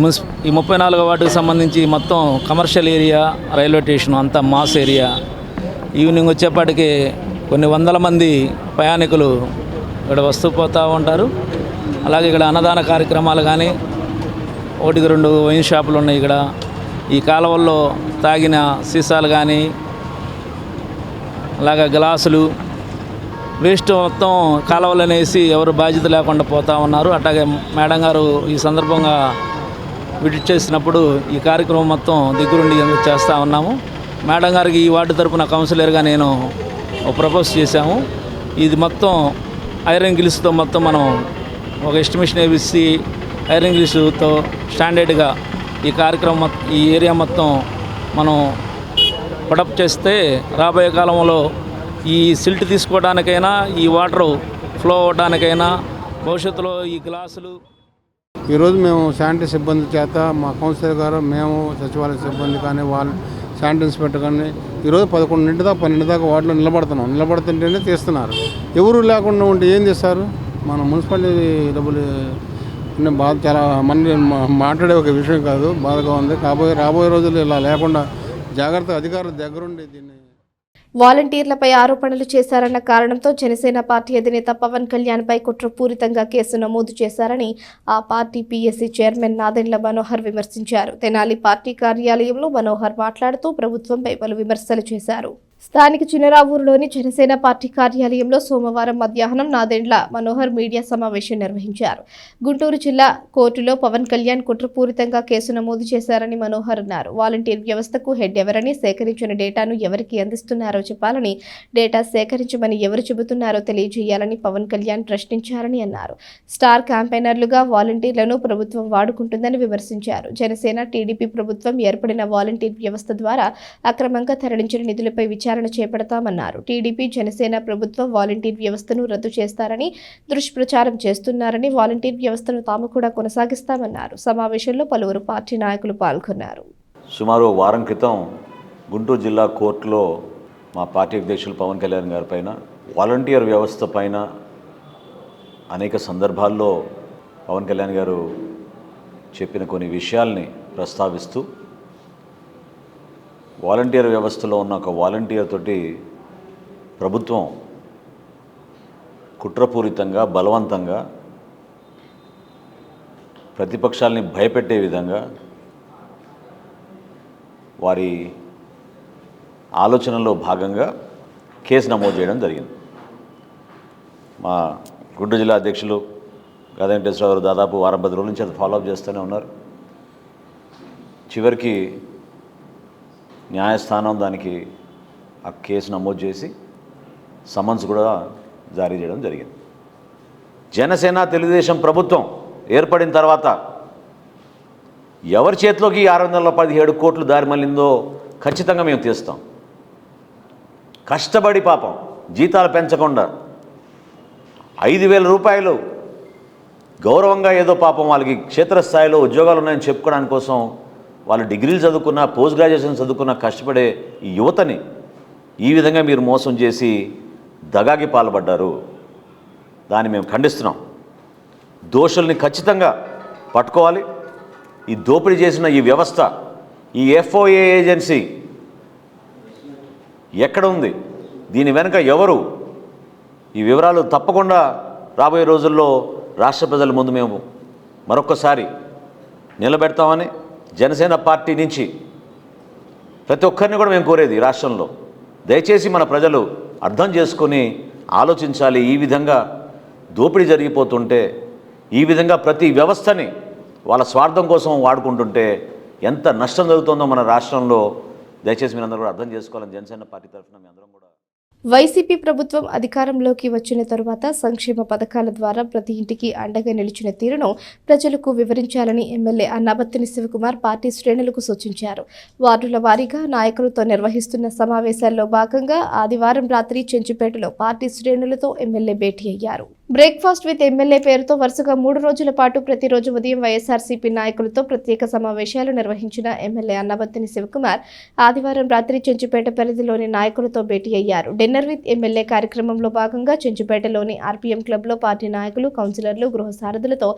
34వ వార్డుకు సంబంధించి మొత్తం కమర్షియల్ ఏరియా, రైల్వే స్టేషన్ అంతా మాస్ ఏరియా. ఈవినింగ్ వచ్చేప్పటికి కొన్ని వందల మంది ప్రయాణికులు ఇక్కడ వస్తూ పోతూ ఉంటారు. అలాగే ఇక్కడ అన్నదాన కార్యక్రమాలు కానీ, 1-2 వైన్ షాపులు ఉన్నాయి ఇక్కడ. ఈ కాలువల్లో తాగిన సీసాలు కానీ, అలాగే గ్లాసులు వేస్ట్ మొత్తం కాలువలను వేసి ఎవరు బాధ్యత లేకుండా పోతూ ఉన్నారు. అట్లాగే మేడం గారు ఈ సందర్భంగా విజిట్ చేసినప్పుడు ఈ కార్యక్రమం మొత్తం దగ్గరుండి చేస్తూ ఉన్నాము. మేడం గారికి ఈ వార్డు తరపున కౌన్సిలర్గా నేను ప్రపోజ్ చేశాము. ఇది మొత్తం ఐరన్ గ్రిల్స్తో మొత్తం మనం ఒక ఎస్టిమేషన్ వేసి ఐరన్ గ్రిల్స్తో స్టాండర్డ్గా ఈ కార్యక్రమం ఈ ఏరియా మొత్తం మనం పడప్ చేస్తే రాబోయే కాలంలో ఈ సిల్ట్ తీసుకోవడానికైనా, ఈ వాటర్ ఫ్లో అవ్వడానికైనా, భవిష్యత్తులో ఈ గ్లాసులు. ఈరోజు మేము శానిటరీ సిబ్బంది చేత మా కౌన్సిలర్ గారు, మేము సచివాలయ సిబ్బంది కానీ, వాళ్ళు శానిటరీ ఇన్స్పెక్టర్ కానీ ఈరోజు 11 దాకా 12 దాకా వార్డులో నిలబడుతుంటేనే తీస్తున్నారు. ఎవరు లేకుండా ఉంటే ఏం చేస్తారు? మన మున్సిపాలిటీ డబ్బులు బాధ, చాలా మంది మాట్లాడే ఒక విషయం కాదు, బాధగా ఉంది. రాబోయే రోజుల్లో ఇలా లేకుండా జాగ్రత్త అధికారుల దగ్గరుండి దీన్ని. వాలంటీర్లపై ఆరోపణలు చేశారన్న కారణంతో జనసేన పార్టీ అధినేత పవన్ కళ్యాణ్పై కుట్రపూరితంగా కేసు నమోదు చేశారని ఆ party PSC chairman Nadendla Manohar విమర్శించారు. తెనాలి పార్టీ కార్యాలయంలో మనోహర్ మాట్లాడుతూ ప్రభుత్వంపై పలు విమర్శలు చేశారు. స్థానిక చినరావూరులోని జనసేన పార్టీ కార్యాలయంలో సోమవారం మధ్యాహ్నం నాదెండ్ల మనోహర్ మీడియా సమావేశం నిర్వహించారు. గుంటూరు జిల్లా కోర్టులో పవన్ కళ్యాణ్ కుట్రపూరితంగా కేసు నమోదు చేశారని మనోహర్ అన్నారు. వాలంటీర్ వ్యవస్థకు హెడ్ ఎవరని, సేకరించిన డేటాను ఎవరికి అందిస్తున్నారో చెప్పాలని, డేటా సేకరించమని ఎవరు చెబుతున్నారో తెలియజేయాలని పవన్ కళ్యాణ్ ప్రశ్నించారని అన్నారు. స్టార్ క్యాంపెయినర్లుగా వాలంటీర్లను ప్రభుత్వం వాడుకుంటుందని విమర్శించారు. జనసేన టీడీపీ ప్రభుత్వం ఏర్పడిన వాలంటీర్ వ్యవస్థ ద్వారా అక్రమంగా తరలించిన నిధులపై విచారణ చేపడతామన్నారు. టీడీపీ జనసేన ప్రభుత్వం వాలంటీర్ వ్యవస్థను రద్దు చేస్తారని దుష్ప్రచారం చేస్తున్నారని, వాలంటీర్ వ్యవస్థను తాము కూడా కొనసాగిస్తామన్నారు. సమావేశంలో పలువురు పార్టీ నాయకులు పాల్గొన్నారు. సుమారు వారం క్రితం గుంటూరు జిల్లా కోర్టులో మా పార్టీ అధ్యక్షులు పవన్ కళ్యాణ్ గారి పైన, వాలంటీర్ వ్యవస్థ పైన అనేక సందర్భాల్లో పవన్ కళ్యాణ్ గారు చెప్పిన కొన్ని విషయాల్ని ప్రస్తావిస్తూ, వాలంటీర్ వ్యవస్థలో ఉన్న ఒక వాలంటీర్ తోటి ప్రభుత్వం కుట్రపూరితంగా, బలవంతంగా ప్రతిపక్షాలని భయపెట్టే విధంగా వారి ఆలోచనలో భాగంగా కేసు నమోదు చేయడం జరిగింది. మా గుంటూరు జిల్లా అధ్యక్షులు గదా వెంకటేశ్వరరావు గారు దాదాపు 10 రోజుల నుంచి అది ఫాలోఅప్ చేస్తూనే ఉన్నారు. చివరికి న్యాయస్థానం దానికి ఆ కేసు నమోదు చేసి సమన్స్ కూడా జారీ చేయడం జరిగింది. జనసేన తెలుగుదేశం ప్రభుత్వం ఏర్పడిన తర్వాత ఎవరి చేతిలోకి 617 కోట్లు దారి మళ్ళిందో ఖచ్చితంగా మేము తీస్తాం. కష్టపడి పాపం జీతాలు పెంచకుండా 5,000 రూపాయలు గౌరవంగా ఏదో పాపం వాళ్ళకి క్షేత్రస్థాయిలో ఉద్యోగాలు ఉన్నాయని చెప్పుకోవడానికి కోసం వాళ్ళు డిగ్రీలు చదువుకున్న, పోస్ట్ గ్రాడ్యుయేషన్ చదువుకున్న కష్టపడే ఈ యువతని ఈ విధంగా మీరు మోసం చేసి దగాకి పాల్పడ్డారు. దాన్ని మేము ఖండిస్తున్నాం. దోషుల్ని ఖచ్చితంగా పట్టుకోవాలి. ఈ దోపిడీ చేసిన ఈ వ్యవస్థ, ఈ FOA ఏజెన్సీ ఎక్కడ ఉంది, దీని వెనుక ఎవరు, ఈ వివరాలు తప్పకుండా రాబోయే రోజుల్లో రాష్ట్ర ప్రజల ముందు మేము మరొక్కసారి నిలబెడతామని జనసేన పార్టీ నుంచి ప్రతి ఒక్కరిని కూడా మేము కోరేది, రాష్ట్రంలో దయచేసి మన ప్రజలు అర్థం చేసుకొని ఆలోచించాలి. ఈ విధంగా దోపిడీ జరిగిపోతుంటే, ఈ విధంగా ప్రతి వ్యవస్థని వాళ్ళ స్వార్థం కోసం వాడుకుంటుంటే ఎంత నష్టం జరుగుతుందో మన రాష్ట్రంలో దయచేసి మీరందరూ కూడా అర్థం చేసుకోవాలని జనసేన పార్టీ తరఫున మీ అందరం కూడా వైసీపీ ప్రభుత్వం అధికారంలోకి వచ్చిన తరువాత సంక్షేమ పథకాల ద్వారా ప్రతి ఇంటికి అండగా నిలిచిన తీరును ప్రజలకు వివరించాలని ఎమ్మెల్యే అన్నాబత్తిని శివకుమార్ పార్టీ శ్రేణులకు సూచించారు. వార్డుల వారీగా నాయకులతో నిర్వహిస్తున్న సమావేశాల్లో భాగంగా ఆదివారం రాత్రి చెంచుపేటలో పార్టీ శ్రేణులతో ఎమ్మెల్యే భేటీ అయ్యారు. బ్రేక్ఫాస్ట్ విత్ ఎమ్మెల్యే పేరుతో వరుసగా 3 రోజుల పాటు ప్రతిరోజు ఉదయం వైఎస్ఆర్సీపీ నాయకులతో ప్రత్యేక సమావేశాలు నిర్వహించిన ఎమ్మెల్యే అన్నాబత్తిని శివకుమార్ ఆదివారం రాత్రి చెంచుపేట పరిధిలోని నాయకులతో భేటీ అయ్యారు. డిన్నర్ విత్ ఎమ్మెల్యే కార్యక్రమంలో భాగంగా చెంచుపేటలోని ఆర్పీఎం క్లబ్లో పార్టీ నాయకులు, కౌన్సిలర్లు, గృహ సారథులతో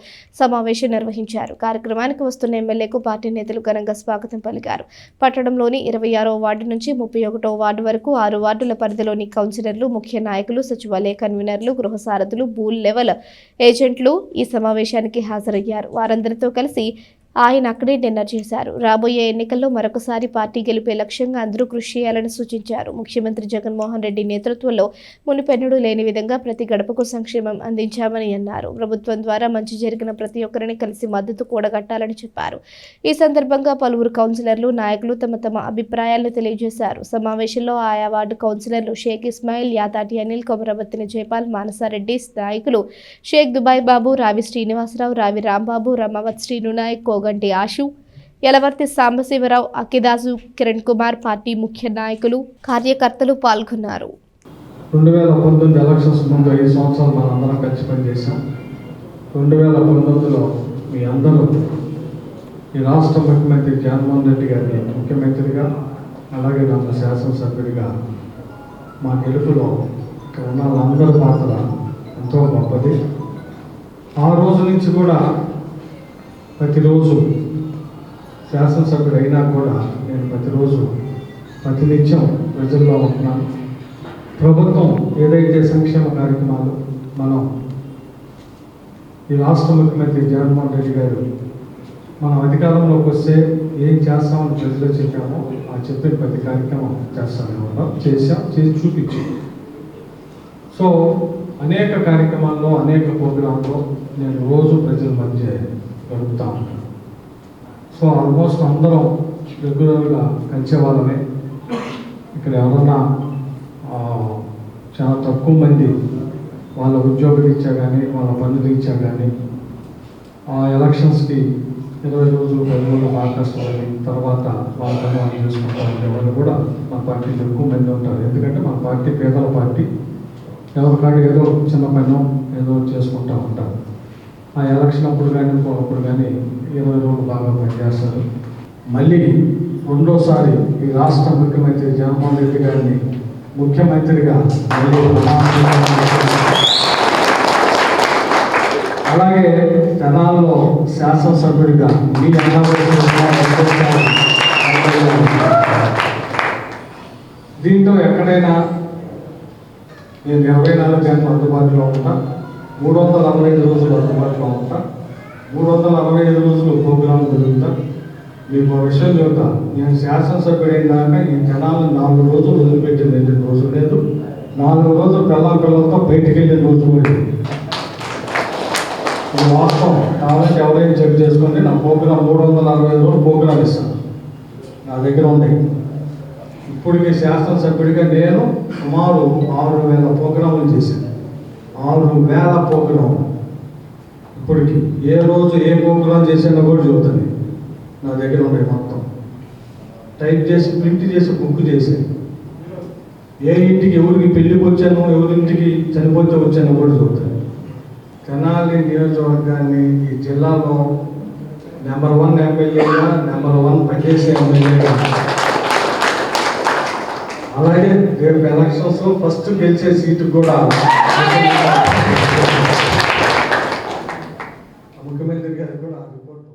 సమావేశం నిర్వహించారు. కార్యక్రమానికి వస్తున్న ఎమ్మెల్యేకు పార్టీ నేతలు ఘనంగా స్వాగతం పలికారు. పట్టణంలోని 26వ వార్డు నుంచి 31వ వార్డు వరకు 6 వార్డుల పరిధిలోని కౌన్సిలర్లు, ముఖ్య నాయకులు, సచివాలయ కన్వీనర్లు, గృహ సారథులు, బూత్ లెవెల్ ఏజెంట్లు ఈ సమావేశానికి హాజరయ్యారు. వారందరితో కలిసి ఆయన అక్కడే డిన్నర్ చేశారు. రాబోయే ఎన్నికల్లో మరొకసారి పార్టీ గెలిపే లక్ష్యంగా అందరూ కృషి చేయాలని సూచించారు. ముఖ్యమంత్రి జగన్మోహన్ రెడ్డి నేతృత్వంలో మునుపెన్నడూ లేని విధంగా ప్రతి గడపకు సంక్షేమం అందించామని అన్నారు. ప్రభుత్వం ద్వారా మంచి జరిగిన ప్రతి ఒక్కరిని కలిసి మద్దతు కూడగట్టాలని చెప్పారు. ఈ సందర్భంగా పలువురు కౌన్సిలర్లు, నాయకులు తమ అభిప్రాయాలను తెలియజేశారు. సమావేశంలో ఆయా వార్డు కౌన్సిలర్లు షేక్ ఇస్మాయిల్, యాతాటి అనిల్, కొమరబత్తిని జైపాల్, మానసారెడ్డి, నాయకులు షేక్ దుబాయ్ బాబు, రావి శ్రీనివాసరావు, రావి రాంబాబు, రమావత్ శ్రీనునాయక్, కోగంటి ఆశు, యలవర్తి సాంబశివరావు, అక్కిదాసు, కిరణ్ కుమార్, పార్టీ ముఖ్య నాయకులు, కార్యకర్తలు పాల్గొన్నారు. 2019 ఎలక్షన్స్ ముందు 5 సంవత్సరాలు మనందరం కలిసి పనిచేశాం. 2019లో మీ అందరూ ఈ రాష్ట్ర ముఖ్యమంత్రి జగన్మోహన్ రెడ్డి గారిని ముఖ్యమంత్రిగా, అలాగే నన్ను శాసనసభ్యుడిగా మా గెలుపులో ఇక్కడ ఉన్న వాళ్ళందరి పాత్ర ఎంతో గొప్పది. ఆ రోజు నుంచి కూడా ప్రతిరోజు శాసనసభ్యుడు అయినా కూడా నేను ప్రతినిత్యం ప్రజల్లో ఉంటున్నాను. ప్రభుత్వం ఏదైతే సంక్షేమ కార్యక్రమాలు మనం ఈ రాష్ట్ర ముఖ్యమంత్రి జగన్మోహన్ రెడ్డి గారు మనం అధికారంలోకి వస్తే ఏం చేస్తామని ప్రజలు చెప్పామో ఆ చెప్పిన ప్రతి కార్యక్రమం చేసి చూపించాం. సో అనేక కార్యక్రమాల్లో, అనేక ప్రోగ్రాంలో నేను రోజు ప్రజల మధ్య గడుపుతా ఉంటాను. సో ఆల్మోస్ట్ అందరం రెగ్యులర్గా కలిసే వాళ్ళమే. ఇక్కడ ఎవరన్నా చాలా తక్కువ మంది వాళ్ళ ఉద్యోగ రీత్యా కానీ, వాళ్ళ పనులు రీత్యా కానీ ఆ ఎలక్షన్స్కి 20 రోజులు 10 రోజులు బాగా కష్టపడి తర్వాత వాళ్ళ పని వాళ్ళు చేసుకుంటూ ఉండేవాళ్ళు కూడా మన పార్టీలో ఎక్కువ మంది ఉంటారు. ఎందుకంటే మన పార్టీ పేదల పార్టీ. ఎవరికాడు ఏదో చిన్న పని ఏదో చేసుకుంటూ ఉంటారు. ఆ ఎలక్షన్ అప్పుడు కానీ ఇంకొకప్పుడు కానీ 20 రోజులు బాగా పనిచేస్తారు. మళ్ళీ రెండోసారి ఈ రాష్ట్ర ముఖ్యమంత్రి జగన్మోహన్ రెడ్డి గారిని ముఖ్యమంత్రిగా అలాగే జనాల్లో శాసనసభ్యుడిగా మీ దీంతో ఎక్కడైనా నేను 24 గంటలు అందుబాటులో ఉంటా, 365 రోజులు అందుబాటులో ఉంటా, 365 రోజులు ప్రోగ్రాం జరుగుతా. మీకు విషయం చెబుతా, నేను శాసనసభ్యుడైన దాకా ఈ జనాలు 4 రోజులు వదిలిపెట్టిన 2 రోజులు లేదు, 4 రోజులు పిల్లలతో బయటికి వెళ్ళిన రోజు కూడా. ఇది వాస్తవం. కాబట్టి ఎవరైనా చెక్ చేసుకోండి. నా ప్రోగ్రాం 365 రోజులు ప్రోగ్రాం ఇస్తాను, నా దగ్గర ఉన్నాయి. ఇప్పటికీ శాసనసభ్యుడిగా నేను సుమారు 6,000 ప్రోగ్రాములు చేశాను. 6,000 ప్రోగ్రాం. ఇప్పటికి ఏ రోజు ఏ ప్రోగ్రాం చేసానో కూడా చెబుతాను. నా దగ్గర ఉన్నాయి మొత్తం టైప్ చేసి, ప్రింట్ చేసి, బుక్ చేశాను. ఏ ఇంటికి ఎవరికి పెళ్ళికి వచ్చానో, ఎవరింటికి చనిపోతే వచ్చానో కూడా చెబుతాను. తెనాలి నియోజకవర్గాన్ని ఈ జిల్లాలో నెంబర్ 1 ఎమ్మెల్యేగా, నెంబర్ 1 పనిచేసే ఎమ్మెల్యేగా, అలాగే రేపు ఎలక్షన్స్లో ఫస్ట్ గెలిచే సీటు కూడా ముఖ్యమంత్రి గారు కూడా రిపోర్టు.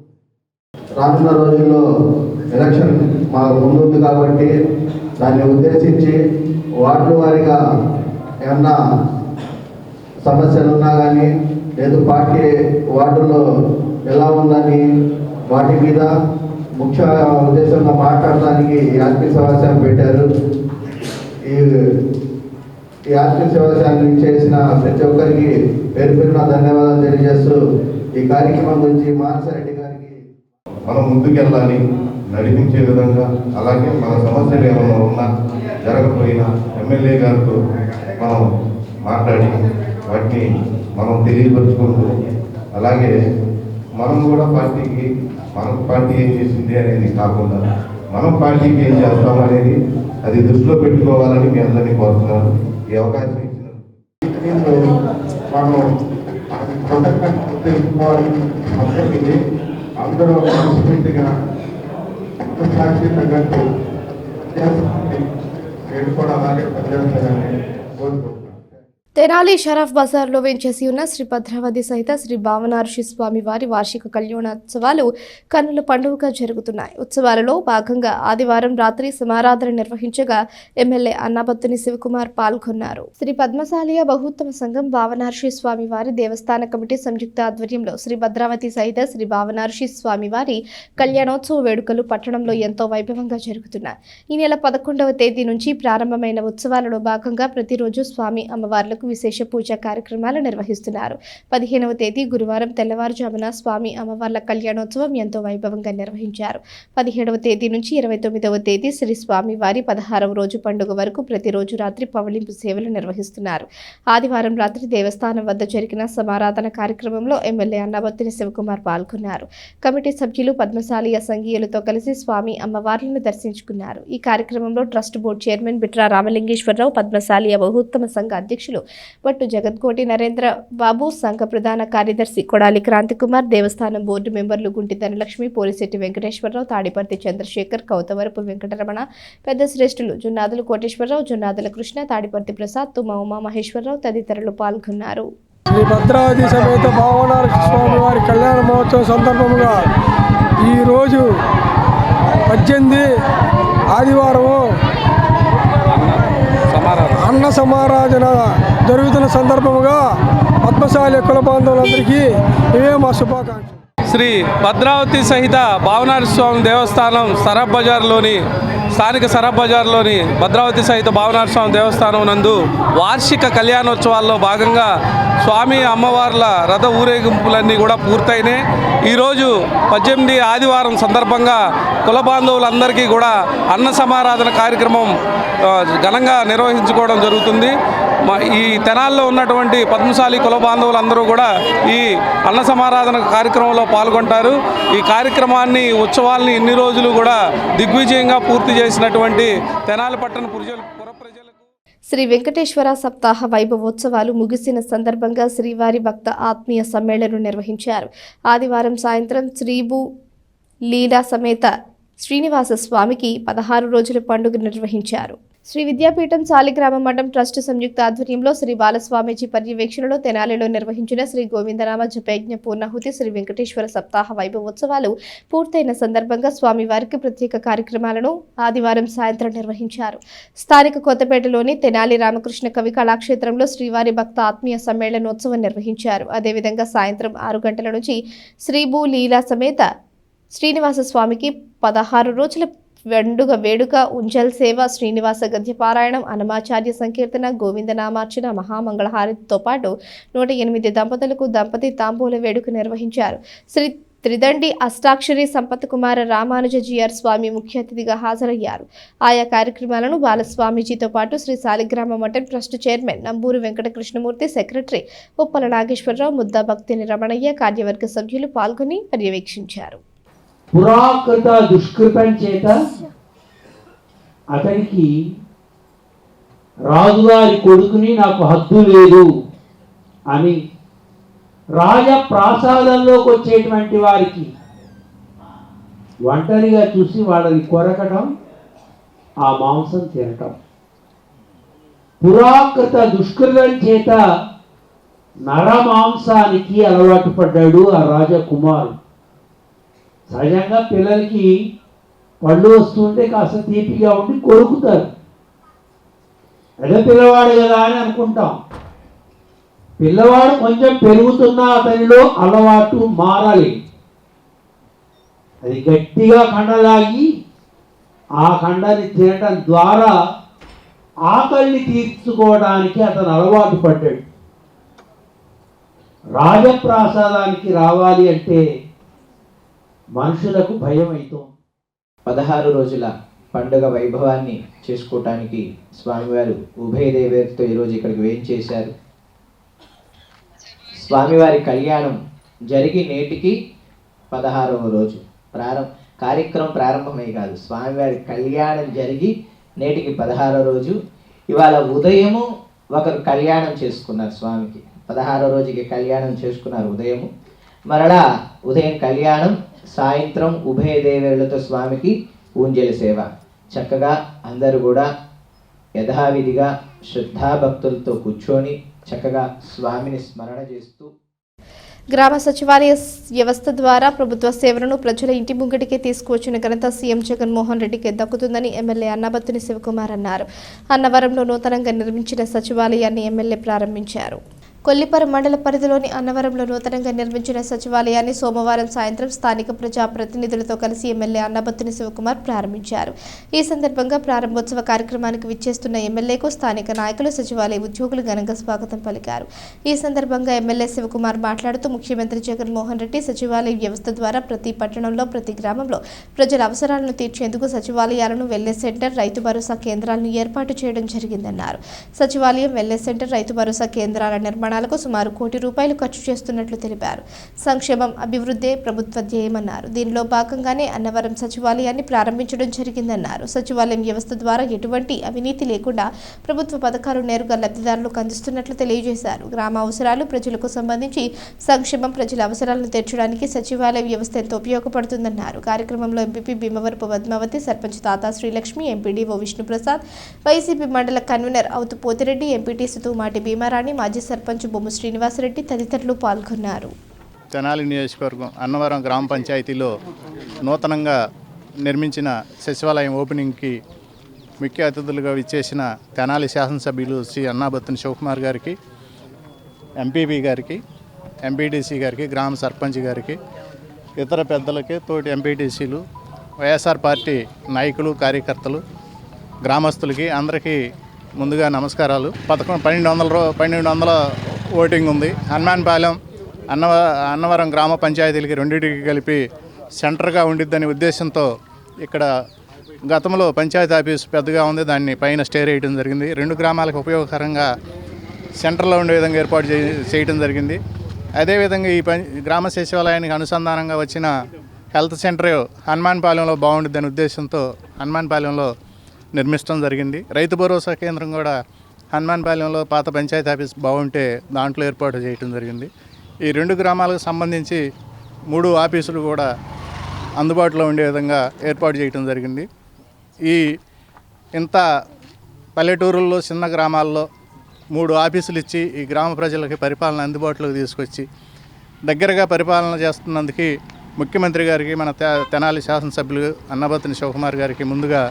రానున్న రోజుల్లో ఎలక్షన్ మాకు ముందుంది కాబట్టి దాన్ని ఉద్దేశించి వార్డు వారీగా ఏమన్నా సమస్యలు ఉన్నా కానీ, లేదు పార్టీ వార్డులో ఎలా ఉందని వాటి మీద ముఖ్య ఉద్దేశంగా మాట్లాడడానికి ఈ ఆర్పీ సమావేశం పెట్టారు. ఈ ఆర్పీ సమావేశాన్ని చేసిన ప్రతి ఒక్కరికి పేరు పేరున ధన్యవాదాలు తెలియజేస్తూ ఈ కార్యక్రమం గురించి మానసారెడ్డి గారికి మనం ముందుకెళ్ళాలి, నడిపించే విధంగా, అలాగే మన సమస్యలు ఏమైనా ఉన్నా జరగకపోయినా ఎమ్మెల్యే గారితో మనం మాట్లాడి వాటిని మనం తెలియపరుచుకుంటూ, అలాగే మనం కూడా పార్టీకి మన పార్టీ ఏం చేసింది అనేది కాకుండా మనం పార్టీకి ఏం చేస్తాం అనేది అది దృష్టిలో పెట్టుకోవాలని మీ అందరినీ కోరుతున్నాను. ఈ అవకాశం ఇచ్చిన మనం తెలుసుకోవాలి. అందరూ మనస్ఫూర్తిగా సాక్షి తగ్గట్టు నేను కూడా అలాగే పనిచేస్తానని కోరుకుంటున్నాను. తెనాలి షరఫ్ బజార్లో వేంచేసి ఉన్న శ్రీ భద్రావతి సహిత శ్రీ భావనార్షి స్వామి వారి వార్షిక కళ్యాణోత్సవాలు కన్నుల పండుగగా జరుగుతున్నాయి. ఉత్సవాలలో భాగంగా ఆదివారం రాత్రి సమారాధన నిర్వహించగా ఎమ్మెల్యే అన్నాబత్తుని శివకుమార్ పాల్గొన్నారు. శ్రీ పద్మశాలియ బహుత్తమ సంఘం భావనార్షి స్వామి వారి దేవస్థాన కమిటీ సంయుక్త ఆధ్వర్యంలో శ్రీ భద్రావతి సహిత శ్రీ భావనార్షి స్వామి వారి కళ్యాణోత్సవ వేడుకలు పట్టణంలో ఎంతో వైభవంగా జరుగుతున్నాయి. ఈ నెల 11వ తేదీ నుంచి ప్రారంభమైన ఉత్సవాలలో భాగంగా ప్రతిరోజు స్వామి అమ్మవార్లకు విశేష పూజా కార్యక్రమాలు నిర్వహిస్తున్నారు. 15వ తేదీ గురువారం తెల్లవారుజామున స్వామి అమ్మవార్ల కళ్యాణోత్సవం ఎంతో వైభవంగా నిర్వహించారు. 17వ తేదీ నుంచి 29వ తేదీ శ్రీ స్వామి వారి 16వ రోజు పండుగ వరకు ప్రతిరోజు రాత్రి పవళింపు సేవలు నిర్వహిస్తున్నారు. ఆదివారం రాత్రి దేవస్థానం వద్ద జరిగిన సమారాధన కార్యక్రమంలో ఎమ్మెల్యే అన్నాబత్తిని శివకుమార్ పాల్గొన్నారు. కమిటీ సభ్యులు పద్మశాలియ సంఘీయులతో కలిసి స్వామి అమ్మవార్లను దర్శించుకున్నారు. ఈ కార్యక్రమంలో trust board chairman Bitra Ramalingeswara Rao, Padmasaliya బహుత్తమ సంఘ అధ్యక్షులు బట్టు జగద్కోటి నరేంద్ర బాబు, సంఘ ప్రధాన కార్యదర్శి కొడాలి క్రాంతికుమార్, దేవస్థానం బోర్డు మెంబర్లు గుంటి ధనలక్ష్మి, పోలిశెట్టి వెంకటేశ్వరరావు, తాడిపర్తి చంద్రశేఖర్, కౌతవరపు వెంకటరమణ, పెద్ద శ్రేష్ఠులు జున్నాదుల కోటేశ్వరరావు, జున్నాదుల కృష్ణ, తాడిపర్తి ప్రసాద్, తుమ్మ ఉమా మహేశ్వరరావు తదితరులు పాల్గొన్నారు. శ్రీ భద్రావతి సమేత భావనార్షి స్వామి వారి కళ్యాణ మహోత్సవం సందర్భంగా ఈరోజు 18 ఆదివారం అన్న సమారాధన జరుగుతున్న సందర్భంగా పద్మశాలి కుల బాంధవులందరికీ ఇవే మా శుభాకాంక్షలు. శ్రీ భద్రావతి సహిత భావనార్షి స్వామి దేవస్థానం స్థానిక సరఫ్ బజార్లోని భద్రావతి సహిత భావనార్షి స్వామి దేవస్థానం నందు వార్షిక కళ్యాణోత్సవాల్లో భాగంగా స్వామి అమ్మవార్ల రథ ఊరేగింపులన్నీ కూడా పూర్తయినాయి. ఈరోజు 18 ఆదివారం సందర్భంగా కుల బాంధవులందరికీ కూడా అన్న సమారాధన కార్యక్రమం ఘనంగా నిర్వహించుకోవడం జరుగుతుంది. ఈ తెనాల్లో ఉన్నటువంటి పద్మశాలి కుల బాంధవులందరూ కూడా ఈ అన్న సమారాధన కార్యక్రమంలో పాల్గొంటారు. ఈ కార్యక్రమాన్ని ఉత్సవాల్ని ఇన్ని రోజులు కూడా దిగ్విజయంగా పూర్తి చేసినటువంటి తెనాలి పట్టణ పుర ప్రజలకు శ్రీ వెంకటేశ్వర సప్తాహ వైభవోత్సవాలు ముగిసిన సందర్భంగా శ్రీవారి భక్త ఆత్మీయ సమ్మేళనం నిర్వహించారు. ఆదివారం సాయంత్రం శ్రీభూ లీలా సమేత శ్రీనివాస స్వామికి 16 రోజుల పండుగ నిర్వహించారు. శ్రీ విద్యాపీఠం సాలిగ్రామ మఠం ట్రస్ట్ సంయుక్త ఆధ్వర్యంలో శ్రీ బాలస్వామీజీ పర్యవేక్షణలో తెనాలిలో నిర్వహించిన శ్రీ గోవిందనామ జపయజ్ఞ పూర్ణాహుతి శ్రీ వెంకటేశ్వర సప్తాహ వైభవోత్సవాలు పూర్తయిన సందర్భంగా స్వామివారికి ప్రత్యేక కార్యక్రమాలను ఆదివారం సాయంత్రం నిర్వహించారు. స్థానిక కొత్తపేటలోని తెనాలి రామకృష్ణ కవి కళాక్షేత్రంలో శ్రీవారి భక్త ఆత్మీయ సమ్మేళనోత్సవం నిర్వహించారు. అదేవిధంగా సాయంత్రం 6 గంటల నుంచి శ్రీభూ లీలా సమేత శ్రీనివాస స్వామికి 16 రోజుల వేడుక, ఉంజల్ సేవ, శ్రీనివాస గద్య పారాయణం, అనమాచార్య సంకీర్తన, గోవిందనామార్చన, మహామంగళహారతితో పాటు 108 దంపతులకు దంపతి తాంబూల వేడుక నిర్వహించారు. శ్రీ త్రిదండి అష్టాక్షరి సంపత్ కుమార రామానుజ జిఆర్ స్వామి ముఖ్య అతిథిగా హాజరయ్యారు. ఆయా కార్యక్రమాలను బాలస్వామీజీతో పాటు Sri Saligrama Matham trust chairman Nambooru Venkata Krishnamurthy, secretary Uppala Nageswara Rao, Mudda భక్తిని రమణయ్య, కార్యవర్గ సభ్యులు పాల్గొని పర్యవేక్షించారు. పురాకృత దుష్కృతం చేత అతనికి రాజుగారి కొడుకుని నాకు హద్దు లేదు అని రాజ ప్రాసాదంలోకి వచ్చేటువంటి వారికి ఒంటరిగా చూసి వాళ్ళని కొరకడం, ఆ మాంసం తినటం. పురాకృత దుష్కృతం చేత నరమాంసానికి అలవాటు పడ్డాడు ఆ రాజకుమారుడు. సహజంగా పిల్లలకి పళ్ళు వస్తుంటే కాస్త తీపిగా ఉండి కొరుకుతారు. అదే పిల్లవాడు కదా అని అనుకుంటాం. పిల్లవాడు కొంచెం పెరుగుతున్నా అతనిలో అలవాటు మారాలి. అది గట్టిగా కండలాగి ఆ కండని తినటం ద్వారా ఆకలిని తీర్చుకోవడానికి అతను అలవాటు పడ్డాడు. రాజప్రాసాదానికి రావాలి అంటే మనుషులకు భయం అవుతుంది. 16 రోజుల పండుగ వైభవాన్ని చేసుకోవటానికి స్వామివారు ఉభయ దేవేరుతో ఈరోజు ఇక్కడికి వేయించేశారు. స్వామివారి కళ్యాణం జరిగి నేటికి 16వ రోజు కార్యక్రమం ప్రారంభమై కాదు, స్వామివారి కళ్యాణం జరిగి నేటికి 16వ రోజు. ఇవాళ ఉదయము ఒకరు కళ్యాణం చేసుకున్నారు స్వామికి, 16వ రోజుకి కళ్యాణం చేసుకున్నారు ఉదయము. మరలా ఉదయం కళ్యాణం, సాయంత్రం ఉభయ దేవేరులతో స్వామికి ఊంజలి సేవ. చక్కగా అందరూ కూడా యథావిధిగా శ్రద్ధాభక్తులతో కూర్చొని చక్కగా స్వామిని స్మరణ చేస్తూ గ్రామ సచివాలయ వ్యవస్థ ద్వారా ప్రభుత్వ సేవలను ప్రజల ఇంటి ముంగటికే తీసుకువచ్చిన ఘనత సీఎం జగన్మోహన్ రెడ్డికి దక్కుతుందని ఎమ్మెల్యే అన్నాబత్తుని శివకుమార్ అన్నారు. అన్నవరంలో నూతనంగా నిర్మించిన సచివాలయాన్ని ఎమ్మెల్యే ప్రారంభించారు. కొల్లిపర మండల పరిధిలోని అన్నవరంలో నూతనంగా నిర్మించిన సచివాలయాన్ని సోమవారం సాయంత్రం స్థానిక ప్రజాప్రతినిధులతో కలిసి ఎమ్మెల్యే అన్నాబత్తుని శివకుమార్ ప్రారంభించారు. ఈ సందర్భంగా ప్రారంభోత్సవ కార్యక్రమానికి విచ్చేస్తున్న ఎమ్మెల్యేకు స్థానిక నాయకులు, సచివాలయ ఉద్యోగులు ఘనంగా స్వాగతం పలికారు. ఈ సందర్భంగా ఎమ్మెల్యే శివకుమార్ మాట్లాడుతూ ముఖ్యమంత్రి జగన్మోహన్ రెడ్డి సచివాలయ వ్యవస్థ ద్వారా ప్రతి పట్టణంలో, ప్రతి గ్రామంలో ప్రజల అవసరాలను తీర్చేందుకు సచివాలయాలను, వెల్నెస్ సెంటర్, రైతు భరోసా కేంద్రాలను ఏర్పాటు చేయడం జరిగిందన్నారు. సచివాలయం, వెల్నెస్ సెంటర్, రైతు భరోసా కేంద్రాల నిర్మాణాలకు సుమారు ₹1 కోటి ఖర్చు చేస్తున్నట్లు తెలిపారు. సంక్షేమం, అభివృద్ధే ప్రభుత్వ ధ్యేయమన్నారు. దీనిలో భాగంగానే అన్నవరం సచివాలయాన్ని ప్రారంభించడం జరిగిందన్నారు. సచివాలయం వ్యవస్థ ద్వారా ఎటువంటి అవినీతి లేకుండా ప్రభుత్వ పథకాలు నేరుగా లబ్ధిదారులకు అందిస్తున్నట్లు తెలియజేశారు. గ్రామ అవసరాలు, ప్రజలకు సంబంధించి సంక్షేమం, ప్రజల అవసరాలను తీర్చడానికి సచివాలయ వ్యవస్థ ఎంతో ఉపయోగపడుతుందన్నారు. కార్యక్రమంలో ఎంపీపీ భీమవరపు పద్మావతి, సర్పంచ్ తాతా శ్రీలక్ష్మి, ఎంపీడీఓ విష్ణుప్రసాద్, వైసీపీ మండల కన్వీనర్ అవుతు పోతిరెడ్డి, ఎంపీటీసీ తూమాటి భీమారాణి, మాజీ సర్పంచ్ బొమ్ము శ్రీనివాసరెడ్డి తదితరులు పాల్గొన్నారు. తెనాలి నియోజకవర్గం అన్నవరం గ్రామ పంచాయతీలో నూతనంగా నిర్మించిన సచివాలయం ఓపెనింగ్కి ముఖ్య అతిథులుగా విచ్చేసిన తెనాలి శాసనసభ్యులు శ్రీ అన్నాబత్తుని శివకుమార్ గారికి, ఎంపీపీ గారికి, ఎంపీటీసీ గారికి, గ్రామ సర్పంచ్ గారికి, ఇతర పెద్దలకి, తోటి ఎంపీటీసీలు, వైఎస్ఆర్ పార్టీ నాయకులు, కార్యకర్తలు, గ్రామస్తులకి అందరికీ ముందుగా నమస్కారాలు. 1200 ఓటింగ్ ఉంది. హనుమాన్పాలెం, అన్నవరం గ్రామ పంచాయతీలకి రెండింటికి కలిపి సెంటర్గా ఉండిద్దనే ఉద్దేశంతో ఇక్కడ గతంలో పంచాయతీ ఆఫీస్ పెద్దగా ఉంది, దాన్ని పైన స్టేర్ వేయడం జరిగింది. 2 గ్రామాలకు ఉపయోగకరంగా సెంటర్లో ఉండే విధంగా ఏర్పాటు చేయడం జరిగింది. అదేవిధంగా ఈ గ్రామ సచివాలయానికి అనుసంధానంగా వచ్చిన హెల్త్ సెంటర్ హనుమాన్పాలెంలో బాగుండిద్దనే ఉద్దేశంతో హనుమాన్పాలెంలో నిర్మించడం జరిగింది. రైతు భరోసా కేంద్రం కూడా హనుమాన్పాలెంలో పాత పంచాయతీ ఆఫీస్ బాగుంటే దాంట్లో ఏర్పాటు చేయడం జరిగింది. ఈ 2 గ్రామాలకు సంబంధించి 3 ఆఫీసులు కూడా అందుబాటులో ఉండే విధంగా ఏర్పాటు చేయడం జరిగింది. ఇంత పల్లెటూరుల్లో, చిన్న గ్రామాల్లో 3 ఆఫీసులు ఇచ్చి ఈ గ్రామ ప్రజలకి పరిపాలన అందుబాటులోకి తీసుకొచ్చి దగ్గరగా పరిపాలన చేస్తున్నందుకు ముఖ్యమంత్రి గారికి, మన తెనాలి శాసనసభ్యులు అన్నాబత్తుని శివకుమార్ గారికి ముందుగా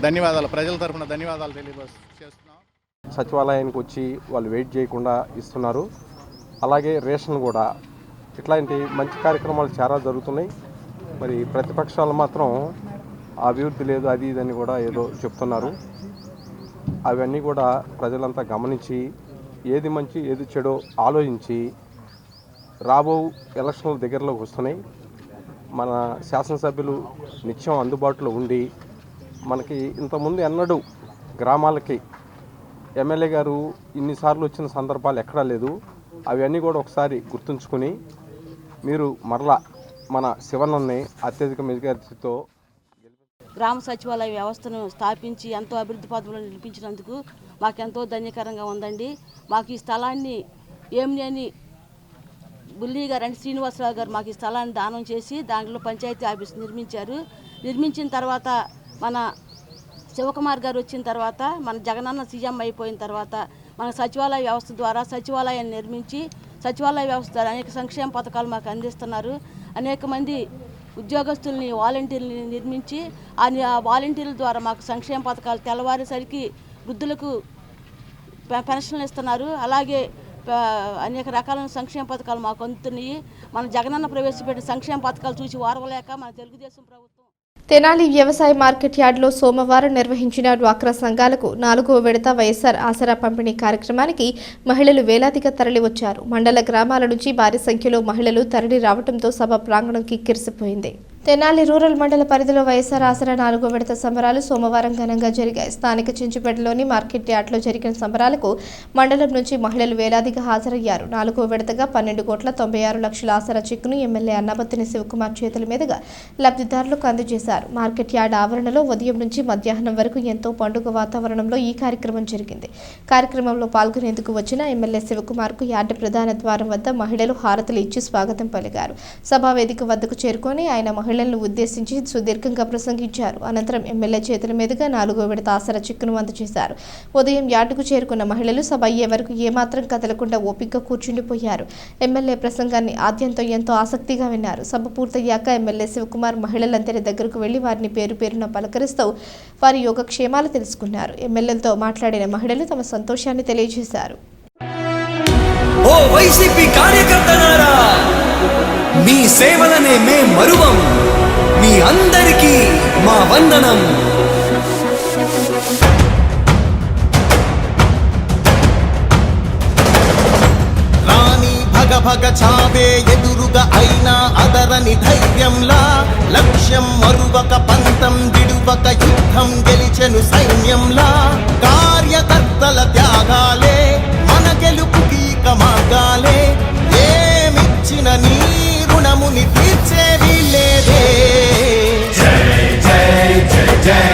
ధన్యవాదాలు, ప్రజల తరఫున ధన్యవాదాలు తెలియజేస్తున్నాం. సచివాలయానికి వచ్చి వాళ్ళు వెయిట్ చేయకుండా ఇస్తున్నారు. అలాగే రేషన్ కూడా, ఇట్లాంటి మంచి కార్యక్రమాలు చాలా జరుగుతున్నాయి. మరి ప్రతిపక్షాలు మాత్రం అభివృద్ధి లేదు, అది ఇదని కూడా ఏదో చెప్తున్నారు. అవన్నీ కూడా ప్రజలంతా గమనించి ఏది మంచి ఏది చెడో ఆలోచించి రాబో ఎలక్షన్ల దగ్గరలోకి వస్తున్నాయి. మన శాసనసభ్యులు నిత్యం అందుబాటులో ఉండి మనకి ఇంతకుముందు ఎన్నడూ గ్రామాలకి ఎమ్మెల్యే గారు ఇన్నిసార్లు వచ్చిన సందర్భాలు ఎక్కడా లేదు. అవన్నీ కూడా ఒకసారి గుర్తుంచుకొని మీరు మరలా మన శివన్నని అత్యధిక మెజారిటీతో గ్రామ సచివాలయ వ్యవస్థను స్థాపించి ఎంతో అభివృద్ధి పథంలో నిలిపించినందుకు మాకెంతో ధన్యకరంగా ఉందండి. మాకు ఈ స్థలాన్ని ఏమిలేని బుల్లి గారు అంటే శ్రీనివాసరావు గారు మాకు ఈ స్థలాన్ని దానం చేసి దాంట్లో పంచాయతీ ఆఫీస్ నిర్మించారు. నిర్మించిన తర్వాత మన శివకుమార్ గారు వచ్చిన తర్వాత, మన జగనన్న సీఎం అయిపోయిన తర్వాత మన సచివాలయ వ్యవస్థ ద్వారా సచివాలయాన్ని నిర్మించి సచివాలయ వ్యవస్థ ద్వారా అనేక సంక్షేమ పథకాలు మాకు అందిస్తున్నారు. అనేక మంది ఉద్యోగస్తుల్ని, వాలంటీర్లని నిర్మించి ఆ వాలంటీర్ల ద్వారా మాకు సంక్షేమ పథకాలు తెల్లవారేసరికి వృద్ధులకు పెన్షన్లు ఇస్తున్నారు. అలాగే అనేక రకాలైన సంక్షేమ పథకాలు మాకు అందుతున్నాయి. మన జగనన్న ప్రవేశపెట్టిన సంక్షేమ పథకాలు చూసి వారవలేక మన తెలుగుదేశం ప్రభుత్వం తెనాలి వ్యవసాయ మార్కెట్ యార్డులో సోమవారం నిర్వహించిన డ్వాక్రా సంఘాలకు 4వ విడత వైఎస్ఆర్ ఆసరా పంపిణీ కార్యక్రమానికి మహిళలు వేలాదిగా తరలివచ్చారు. మండల గ్రామాల నుంచి భారీ సంఖ్యలో మహిళలు తరలి రావడంతో సభ ప్రాంగణం కిక్కిరిసిపోయింది. తెనాలి రూరల్ మండల పరిధిలో వైఎస్ఆర్ ఆసరా 4వ విడత సంబరాలు సోమవారం ఘనంగా జరిగాయి. స్థానిక చెంచుపేటలోని మార్కెట్ యార్డ్లో జరిగిన సంబరాలకు మండలం నుంచి మహిళలు వేలాదిగా హాజరయ్యారు. 4వ విడతగా 12,96,00,000 ఆసరా చెక్కును ఎమ్మెల్యే అన్నాబత్తిని శివకుమార్ చేతుల మీదుగా లబ్ధిదారులకు అందజేశారు. మార్కెట్ యార్డ్ ఆవరణలో ఉదయం నుంచి మధ్యాహ్నం వరకు ఎంతో పండుగ వాతావరణంలో ఈ కార్యక్రమం జరిగింది. కార్యక్రమంలో పాల్గొనేందుకు వచ్చిన ఎమ్మెల్యే శివకుమార్కు యార్డ్ ప్రధాన ద్వారం వద్ద మహిళలు హారతులు ఇచ్చి స్వాగతం పలికారు. సభావేదిక వద్దకు చేరుకొని ఆయన మహిళలను ఉద్దేశించి సుదీర్ఘంగా ప్రసంగించారు. అనంతరం ఎమ్మెల్యే చేతుల మీదుగా 4వ విడత ఆసరా చెక్కును అందజేశారు. ఉదయం యార్డుకు చేరుకున్న మహిళలు సభ అయ్యే వరకు ఏమాత్రం కదలకుండా ఓపికగా కూర్చుండిపోయారు. ఎమ్మెల్యే ప్రసంగాన్ని ఆద్యంతో ఎంతో ఆసక్తిగా విన్నారు. సభ పూర్తయ్యాక ఎమ్మెల్యే శివకుమార్ మహిళలందరి దగ్గరకు వెళ్లి వారిని పేరు పేరున పలకరిస్తూ వారి యోగక్షేమాలు తెలుసుకున్నారు. ఎమ్మెల్యేలతో మాట్లాడిన మహిళలు తమ సంతోషాన్ని తెలియజేశారు. ఓ వైసీపీ కార్యకర్తలారా, మీ సేవలనే మే మరువం. మీ అందరికీ మా వందనం. రాణి భగ భగ చావే ఎదురుగా అయినా అదరని ధైర్యంలా, లక్ష్యం మరువక పంతం విడువక యుద్ధం గెలిచెను సైన్యంలా, కార్యకర్తల త్యాగాలే మన గెలుపుకి మార్గాలే, ఏమిచ్చిన నీ రుణముని తీర్చేది లేదే. జై జై జై జై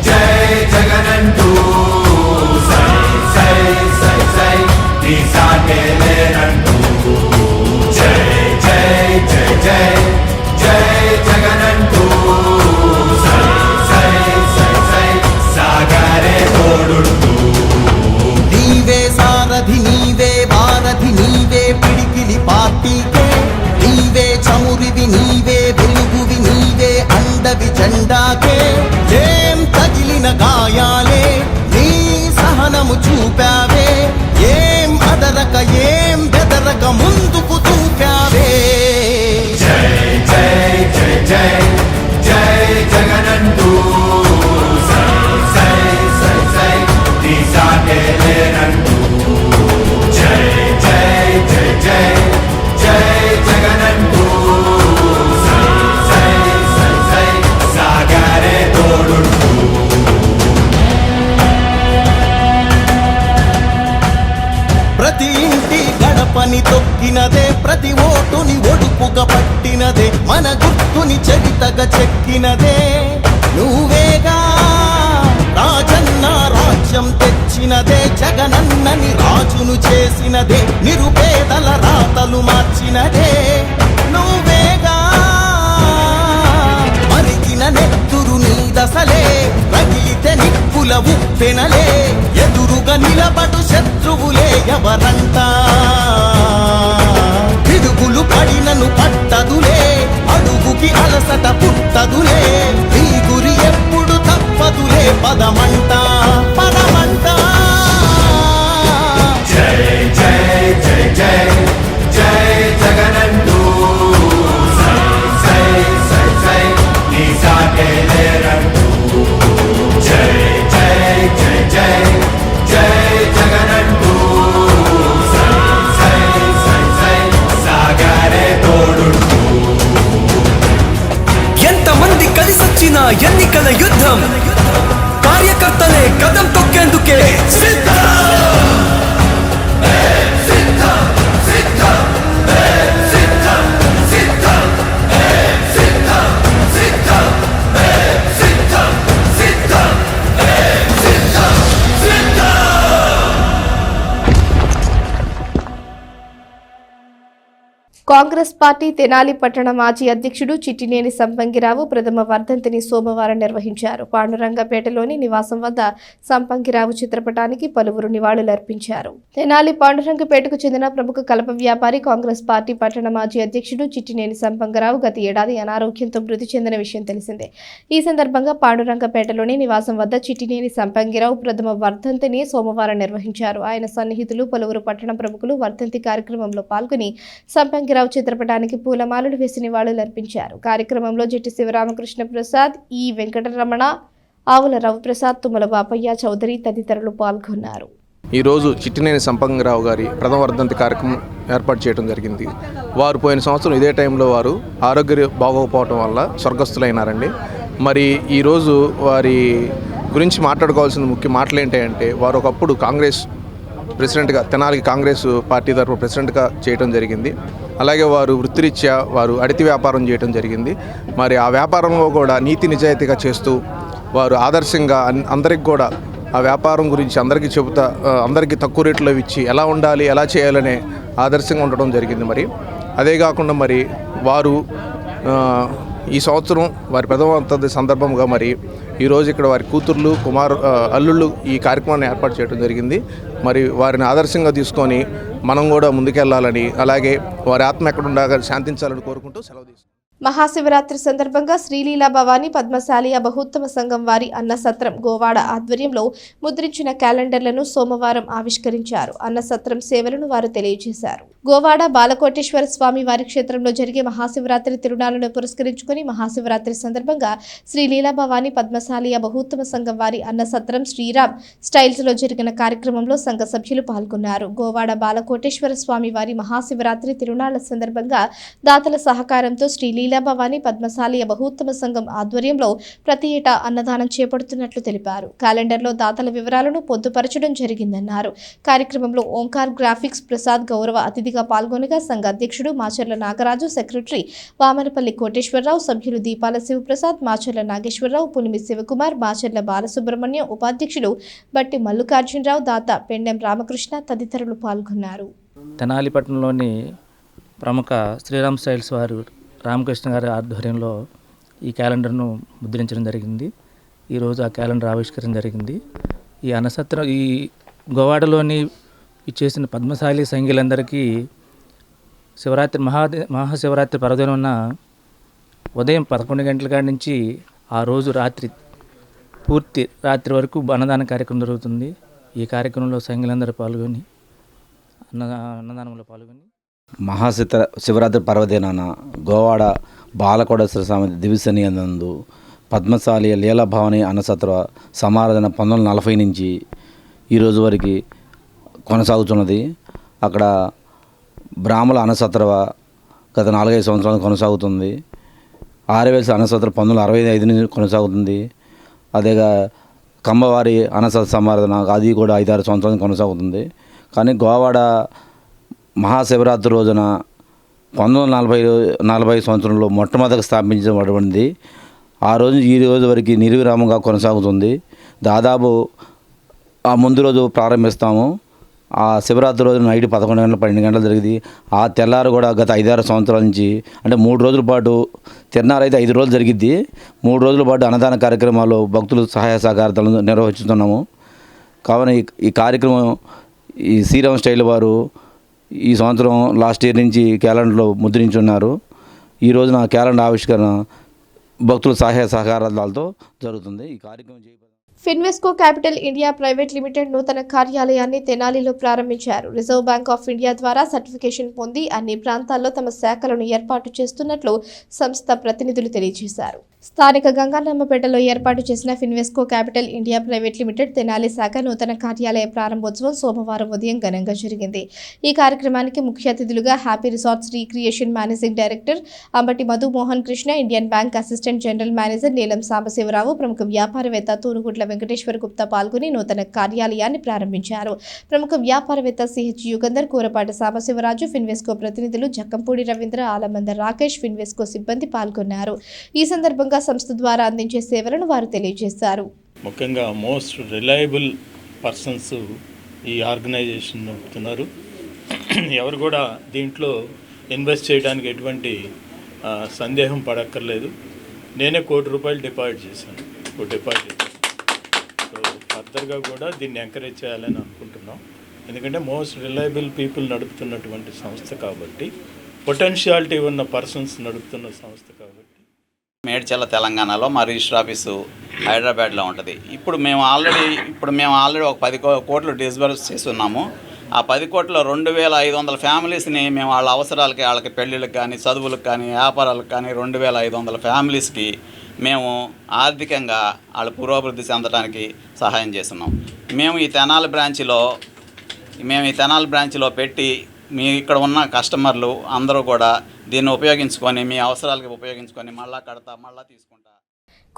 జై జగనంటూ సై సై సై సై నీ సాటే లేనంటూ, జై జై జై జై జై జగనంటూ సై సై సై సై సాగరే తోడుంటూ, నీవే సారథి నీవే వారధి నీవే పిడికిలి పార్టీకే, నీవే చమురివి నీవే వెలుగువి నీవే అండవి జెండాకే, ఏం తగిలిన గాయాలే నీ సహనము చూపావే, ఏం అదరక ఏం బెదరక ముందుకు చూపావే. జై జై జై జై జై జగనంటూ సై సై సై సై నీ సాటే లేనంటూ, జై జై జై జై జై జగనంటూ సై సై సై సై సాగరే తోడుంటూ. ప్రతి ఇంటి గడపని తొక్కినదే, ప్రతి ఓటుని ఒడుపుగా పట్టినదే, మన గుర్తుని చరితగా చెక్కినదే నువ్వేగా. రాజన్న రాజ్యం తెచ్చినదే, జగనన్నని రాజును చేసినదే, నిరుపేదల రాతలు మార్చినదే నువ్వేగా. మరిగిన నెత్తురు నీ దశలే, రగిలితే నిప్పుల ఉప్పెనలే, ఎదురుగా నిలబడు శత్రువులే ఎవరంట. పిడుగులు పడినను పట్టదులే, అడుగుకి అలసట పుట్టదులే, ఈ గురి ఎప్పుడు తప్పదులే పదమంట పదమంట. జై జై జై జై జై జగనంటూ సై సై సై సై నీ సాటే లేరంటూ, జై జై జై జై జై జగనంటూ సై సై సై సై సాగరే తోడుంటూ. ఎంతమంది కలిసొచ్చిన ఎన్నికల యుద్ధం, కార్యకర్తలే కదం తొక్కేందుకే సిద్ధం. కాంగ్రెస్ పార్టీ తెనాలి పట్టణ మాజీ అధ్యక్షుడు చిట్టినేని సంపంగిరావు ప్రథమ వర్ధంతిని సోమవారం నిర్వహించారు. పాండురంగపేటలోని నివాసం వద్ద సంపంగిరావు చిత్రపటానికి పలువురు నివాళులర్పించారు. తెనాలి పాండురంగపేటకు చెందిన ప్రముఖ కలప వ్యాపారి, కాంగ్రెస్ పార్టీ పట్టణ మాజీ అధ్యక్షుడు చిట్టినేని సంపంగిరావు గత ఏడాది అనారోగ్యంతో మృతి చెందిన విషయం తెలిసిందే. ఈ సందర్భంగా పాండురంగపేటలోని నివాసం వద్ద చిట్టినేని సంపంగిరావు ప్రథమ వర్ధంతిని సోమవారం నిర్వహించారు. ఆయన సన్నిహితులు పలువురు పట్టణ ప్రముఖులు వర్ధంతి కార్యక్రమంలో పాల్గొని సంపంగిరావు చిత్రపటానికి పూలమాలలు వేసి నివాళులర్పించారు. కార్యక్రమంలో జట్టి శివరామకృష్ణ ప్రసాద్, ఈ వెంకటరమణ, ఆవుల రవిప్రసాద్, తుమ్మల బాపయ్య చౌదరి తదితరులు పాల్గొన్నారు. ఈరోజు చిట్టినేని సంపంగరావు గారి ప్రథమ వర్ధంతి కార్యక్రమం ఏర్పాటు చేయడం జరిగింది. వారు పోయిన సంవత్సరం ఇదే టైంలో వారు ఆరోగ్య బాగోకపోవటం వల్ల స్వర్గస్థులైనారండి. మరి ఈరోజు వారి గురించి మాట్లాడుకోవాల్సిన ముఖ్య మాటలు ఏంటంటే, వారు ఒకప్పుడు కాంగ్రెస్ ప్రెసిడెంట్గా, తెనాలి కాంగ్రెస్ పార్టీ తరఫు ప్రెసిడెంట్గా చేయడం జరిగింది. అలాగే వారు వృత్తిరీత్యా వారు అడితి వ్యాపారం చేయడం జరిగింది. మరి ఆ వ్యాపారంలో కూడా నీతి నిజాయితీగా చేస్తూ వారు ఆదర్శంగా అందరికి కూడా ఆ వ్యాపారం గురించి అందరికీ చెబుతా, అందరికీ తక్కువ రేట్లో ఇచ్చి ఎలా ఉండాలి, ఎలా చేయాలనే ఆదర్శంగా ఉండడం జరిగింది. మరి అదే కాకుండా మరి వారు ఈ సంవత్సరం వారి ప్రథమ వర్ధంతి సందర్భంగా మరి ఈరోజు ఇక్కడ వారి కూతుర్లు, అల్లుళ్ళు ఈ కార్యక్రమాన్ని ఏర్పాటు చేయడం జరిగింది. మరి వారిని ఆదర్శంగా తీసుకొని మనం కూడా ముందుకెళ్లాలని, అలాగే వారి ఆత్మ ఎక్కడ ఉండగా శాంతించాలని కోరుకుంటూ సెలవు తీసుకుంటాం. మహాశివరాత్రి సందర్భంగా శ్రీలీలా భవానీ పద్మశాలియ బహుత్తమ సంఘం వారి అన్నసత్రం గోవాడ ఆధ్వర్యంలో ముద్రించిన క్యాలెండర్లను సోమవారం ఆవిష్కరించారు. అన్నసత్రం సేవలను వారు తెలియజేశారు. గోవాడ బాలకోటేశ్వర స్వామి వారి క్షేత్రంలో జరిగే మహాశివరాత్రి తిరునాళ్లను పురస్కరించుకుని మహాశివరాత్రి సందర్భంగా శ్రీలీలా భవానీ పద్మశాలియ బహుత్తమ సంఘం వారి అన్నసత్రం శ్రీరామ్ స్టైల్స్ లో జరిగిన కార్యక్రమంలో సంఘ సభ్యులు పాల్గొన్నారు. గోవాడ బాలకోటేశ్వర స్వామి వారి మహాశివరాత్రి తిరునాళ్ల సందర్భంగా దాతల సహకారంతో శ్రీలీలా భవానీ పద్మశాలియ బహుత్తమ సంఘం ఆధ్వర్యంలో ప్రతి ఏటా అన్నదానం చేపడుతున్నట్లు తెలిపారు. క్యాలెండర్లో దాతల వివరాలను పొందుపరచడం జరిగిందన్నారు. కార్యక్రమంలో ఓంకార్ గ్రాఫిక్స్ ప్రసాద్ గౌరవ అతిథిగా పాల్గొనగా సంఘ అధ్యక్షుడు మాచర్ల నాగరాజు, సెక్రటరీ వామనపల్లి కోటేశ్వరరావు, సభ్యులు దీపాల శివప్రసాద్, మాచర్ల నాగేశ్వరరావు, పులిమి శివకుమార్, మాచర్ల బాలసుబ్రహ్మణ్యం, ఉపాధ్యక్షుడు బట్టి మల్లికార్జునరావు, దాత పెండెం రామకృష్ణ తదితరులు పాల్గొన్నారు. తెనాలిపట్నంలోని ప్రముఖ శ్రీరామ్ స్టైల్స్ వారు రామకృష్ణ గారి ఆధ్వర్యంలో ఈ క్యాలెండర్ను ముద్రించడం జరిగింది. ఈరోజు ఆ క్యాలెండర్ ఆవిష్కరణ జరిగింది. ఈ అన్నసత్రం ఈ గోవాడలోని ఇచ్చేసిన పద్మశాలి సంఘీలందరికీ శివరాత్రి మహాశివరాత్రి పర్వదినం ఉదయం 11 గంటల కాడి నుంచి ఆ రోజు పూర్తి రాత్రి వరకు అన్నదాన కార్యక్రమం జరుగుతుంది. ఈ కార్యక్రమంలో సంఘీలందరూ పాల్గొని అన్నదానంలో పాల్గొని శివరాత్రి పర్వదినాన గోవాడ బాలకోటేశ్వర స్వామి దివిసని నందు పద్మశాలి లీలాభవాని అన్నసత్ర సమారాధన 1940 నుంచి ఈరోజు వరకు కొనసాగుతున్నది. అక్కడ బ్రాహ్మణ అన్నసత్ర గత 4-5 సంవత్సరాలు కొనసాగుతుంది. ఆర్యవేశ అన్నసత్ర 1965 నుంచి కొనసాగుతుంది. అదేగా కమ్మవారి అన్నసత్ర సమారాధన అది కూడా 5-6 సంవత్సరాలు కొనసాగుతుంది. కానీ గోవాడ మహాశివరాత్రి రోజున 1940 సంవత్సరంలో మొట్టమొదటి స్థాపించబడింది. ఆ రోజు ఈ రోజు వరకు నిర్విరామంగా కొనసాగుతుంది. దాదాపు ఆ ముందు రోజు ప్రారంభిస్తాము. ఆ శివరాత్రి రోజు నైట్ 11 గంటలు 12 గంటలు జరిగింది. ఆ తెల్లారు కూడా గత 5-6 సంవత్సరాల నుంచి అంటే 3 రోజుల పాటు, తిరునాళ్ళు అయితే 5 రోజులు జరిగిద్ది. 3 రోజుల పాటు అన్నదాన కార్యక్రమాలు భక్తులు సహాయ సహకారాలను నిర్వహిస్తున్నాము. కావున ఈ కార్యక్రమం ఈ శ్రీరామ్ స్టైల్ వారు ఈ సంవత్సరం లాస్ట్ ఇయర్ నుంచి క్యాలెండర్లో ముద్రించున్నారు. ఈ రోజున క్యాలెండర్ ఆవిష్కరణ భక్తుల సహాయ సహకారాలతో జరుగుతుంది. ఈ కార్యక్రమం ఫిన్వెస్కో క్యాపిటల్ ఇండియా ప్రైవేట్ లిమిటెడ్ నూతన కార్యాలయాన్ని తెనాలిలో ప్రారంభించారు. రిజర్వ్ బ్యాంక్ ఆఫ్ ఇండియా ద్వారా సర్టిఫికేషన్ పొంది అన్ని ప్రాంతాల్లో తమ శాఖలను ఏర్పాటు చేస్తున్నట్లు సంస్థ ప్రతినిధులు తెలియజేశారు. స్థానిక గంగానమ్మపేటలో ఏర్పాటు చేసిన ఫిన్వెస్కో capital India private limited Tenali శాఖ నూతన కార్యాలయ ప్రారంభోత్సవం సోమవారం ఉదయం ఘనంగా జరిగింది. ఈ కార్యక్రమానికి ముఖ్య అతిథులుగా happy resorts recreation managing director Ambati Madhu Mohan Krishna, Indian bank assistant general manager నీలం సాంబశివరావు, ప్రముఖ వ్యాపారవేత్త తూనుగుడ్ల వెంకటేశ్వర గుప్తా పాల్గొని నూతన కార్యాలయాన్ని ప్రారంభించారు. ప్రముఖ వ్యాపారవేత్త సిహెచ్ యుగంధర్, కూరపాటి సాంబశివరాజు, ఫిన్వెస్కో ప్రతినిధులు జక్కంపూడి రవీంద్ర, ఆలమందర్ రాకేష్, ఫిన్వెస్కో సిబ్బంది పాల్గొన్నారు. ఈ సందర్భంగా సంస్థ ద్వారా అందించే సేవలను వారు తెలియజేశారు. ముఖ్యంగా మోస్ట్ రిలయబుల్ పర్సన్స్ ఈ ఆర్గనైజేషన్ నడుపుతున్నారు. ఎవరు కూడా దీంట్లో ఇన్వెస్ట్ చేయడానికి ఎటువంటి సందేహం పడక్కర్లేదు. నేనే ₹1,00,00,000 డిపాజిట్ చేశాను. సో ఫర్దర్గా కూడా దీన్ని ఎంకరేజ్ చేయాలని అనుకుంటున్నాం. ఎందుకంటే మోస్ట్ రిలయబుల్ పీపుల్ నడుపుతున్నటువంటి సంస్థ కాబట్టి, పొటెన్షియాలిటీ ఉన్న పర్సన్స్ నడుపుతున్న సంస్థ కాబట్టి. మేడ్చల్ల తెలంగాణలో మా రిజిస్టర్ ఆఫీసు హైదరాబాద్లో ఉంటుంది. ఇప్పుడు మేము ఆల్రెడీ ఒక 10 కోట్లు డిస్బర్స్ చేసి ఉన్నాము. ఆ 10 కోట్ల 2,500 ఫ్యామిలీస్ని మేము వాళ్ళ అవసరాలకి, వాళ్ళకి పెళ్ళిళ్ళకి కానీ, చదువులకు కానీ, వ్యాపారాలకు కానీ 2,500 ఫ్యామిలీస్కి మేము ఆర్థికంగా వాళ్ళ పురోభివృద్ధి చెందడానికి సహాయం చేస్తున్నాం. మేము ఈ తెనాలి బ్రాంచ్లో మేము ఈ తెనాలి బ్రాంచ్లో పెట్టి మీ ఇక్కడ ఉన్న కస్టమర్లు అందరూ కూడా దీన్ని ఉపయోగించుకొని మీ అవసరాలకి ఉపయోగించుకొని మళ్ళా కడతా మళ్ళా తీసుకుంటా.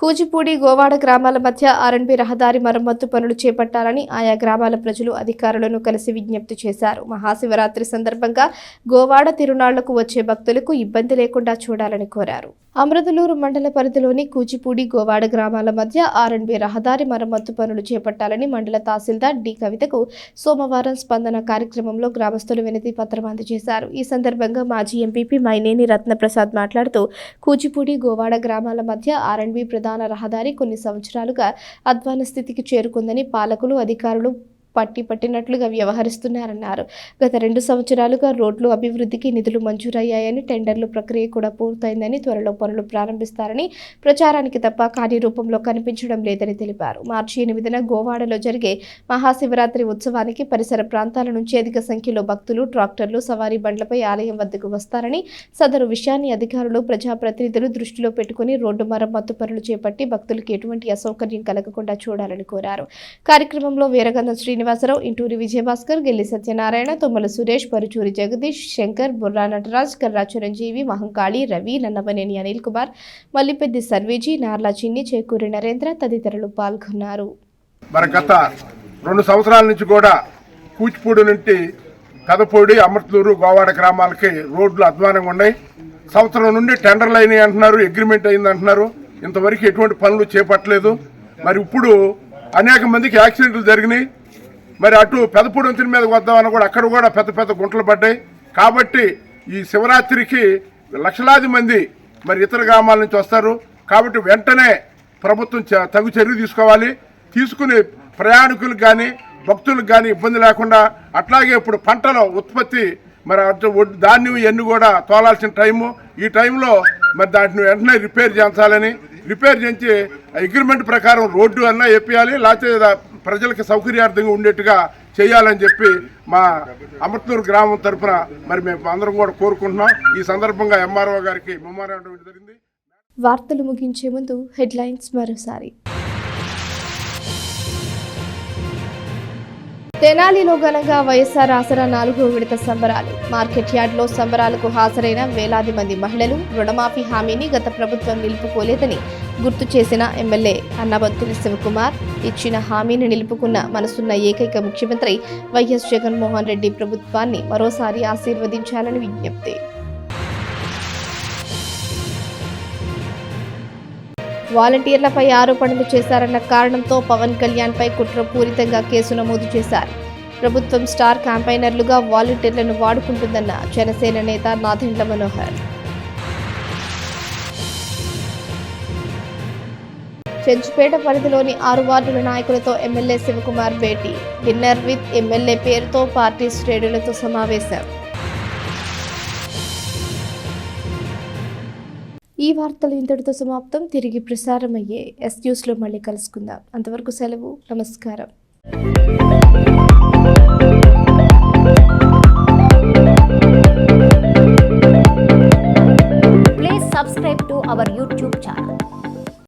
కూచిపూడి గోవాడ గ్రామాల మధ్య ఆర్ఎన్బి రహదారి మరమ్మత్తు పనులు చేపట్టాలని ఆయా గ్రామాల ప్రజలు అధికారులను కలిసి విజ్ఞప్తి చేశారు. మహాశివరాత్రి సందర్భంగా గోవాడ తిరునాళ్లకు వచ్చే భక్తులకు ఇబ్బంది లేకుండా చూడాలని కోరారు. అమృతలూరు మండల పరిధిలోని కూచిపూడి గోవాడ గ్రామాల మధ్య ఆర్ఎన్బి రహదారి మరమ్మత్తు పనులు చేపట్టాలని మండల తహసీల్దార్ డి కవితకు సోమవారం స్పందన కార్యక్రమంలో గ్రామస్తులు వినతి పత్రం అందజేశారు. ఈ సందర్భంగా మాజీ ఎంపీపీ మైనేని రత్నప్రసాద్ మాట్లాడుతూ కూచిపూడి గోవాడ గ్రామాల మధ్య ఆర్ఎన్బి ప్రధాన రహదారి కొన్ని సంవత్సరాలుగా అధ్వాన స్థితికి చేరుకుందని పాలకులు అధికారులు పట్టినట్లుగా వ్యవహరిస్తున్నారన్నారు. గత 2 సంవత్సరాలుగా రోడ్లు అభివృద్ధికి నిధులు మంజూరయ్యాయని, టెండర్లు ప్రక్రియ కూడా పూర్తయిందని, త్వరలో పనులు ప్రారంభిస్తారని, ప్రచారానికి తప్ప కార్యరూపంలో కనిపించడం లేదని తెలిపారు. మార్చి 8న గోవాడలో జరిగే మహాశివరాత్రి ఉత్సవానికి పరిసర ప్రాంతాల నుంచి అధిక సంఖ్యలో భక్తులు ట్రాక్టర్లు సవారీ బండ్లపై ఆలయం వద్దకు వస్తారని, సదరు విషయాన్ని అధికారులు ప్రజాప్రతినిధులు దృష్టిలో పెట్టుకుని రోడ్డు మరమ్మత్తు పనులు చేపట్టి భక్తులకు ఎటువంటి అసౌకర్యం కలగకుండా చూడాలని కోరారు. కార్యక్రమంలో వీరగంధం శ్రీనివాసరావు, ఇంటూరి విజయభాస్కర్, గెల్లి సత్యనారాయణ, తుమ్మల సురేష్, పరుచూరి జగదీష్, శంకర్, బుర్రా నటరాజ్, కర్రా చిరంజీవి, మహంకాళి, రవి, నన్నమనేని అనిల్ కుమార్, మల్లిపెద్ది సర్వేజీ, నార్లా చిన్ని, చేకూరి నరేంద్ర తదితరులు పాల్గొన్నారు. మరి గత 2 సంవత్సరాల నుంచి కూడా కూచిపూడి నుండి కదపూడి, అమృతలూరు, గోవాడ గ్రామాలకి రోడ్లు అధ్వానంగా ఉన్నాయి. సంవత్సరం నుండి టెండర్లు అయినాయి అంటున్నారు, అగ్రిమెంట్ అయింది అంటున్నారు. ఇంతవరకు ఎటువంటి పనులు చేపట్టలేదు. మరి ఇప్పుడు అనేక మందికి యాక్సిడెంట్లు జరిగినాయి. మరి అటు పెదపూడి వంతెన మీదకి వద్దామని కూడా అక్కడ కూడా పెద్ద పెద్ద గుంటలు పడ్డాయి. కాబట్టి ఈ శివరాత్రికి లక్షలాది మంది మరి ఇతర గ్రామాల నుంచి వస్తారు. కాబట్టి వెంటనే ప్రభుత్వం తగు చర్య తీసుకోవాలి. తీసుకుని ప్రయాణికులకు కానీ భక్తులకు కానీ ఇబ్బంది లేకుండా, అట్లాగే ఇప్పుడు పంటల ఉత్పత్తి మరి ధాన్యం ఇవన్నీ కూడా తోలాల్సిన టైము, ఈ టైంలో మరి దాటిని వెంటనే రిపేర్ చేయించాలని, రిపేర్ చేయించి అగ్రిమెంట్ ప్రకారం రోడ్డు అన్నా వేపియాలి, లేకపోతే ప్రజలకు సౌకర్యార్థంగా ఉండేట్టుగా చేయాలని చెప్పి మా అమృతలూరు గ్రామం తరఫున మరి మేము అందరం కూడా కోరుకుంటున్నాం. ఈ సందర్భంగా ఎంఆర్ఓ గారికి మెమోరాండం జరిగింది. వార్తలు ముగించే ముందు హెడ్లైన్స్ మరోసారి. తెనాలిలో ఘనంగా వైఎస్ఆర్ ఆసరా 4వ విడత సంబరాలు. మార్కెట్ యార్డ్లో సంబరాలకు హాజరైన వేలాది మంది మహిళలు. రుణమాఫీ హామీని గత ప్రభుత్వం నిలుపుకోలేదని గుర్తు చేసిన ఎమ్మెల్యే అన్నబత్తుని శివకుమార్. ఇచ్చిన హామీని నిలుపుకున్న మనసున్న ఏకైక ముఖ్యమంత్రి వైఎస్ జగన్మోహన్ రెడ్డి ప్రభుత్వాన్ని మరోసారి ఆశీర్వదించాలని విజ్ఞప్తి. వాలంటీర్లపై ఆరోపణలు చేశారన్న కారణంతో పవన్ కళ్యాణ్పై కుట్రపూరితంగా కేసు నమోదు చేశారు. ప్రభుత్వం స్టార్ క్యాంపైనర్లుగా వాలంటీర్లను వాడుకుంటుందన్న జనసేన నేత నాదెండ్ల మనోహర్. చెంచుపేట పరిధిలోని 6 వార్డుల నాయకులతో MLA Shivakumar Beti. Dinner with MLA పేరుతో పార్టీ శ్రేణులతో సమావేశం. ఈ వార్తలు ఇంతటితో సమాప్తం. తిరిగి ప్రసారమయ్యే ఎస్ న్యూస్లో మళ్ళీ కలుసుకుందాం. అంతవరకు సెలవు. నమస్కారం. Please subscribe to our YouTube channel.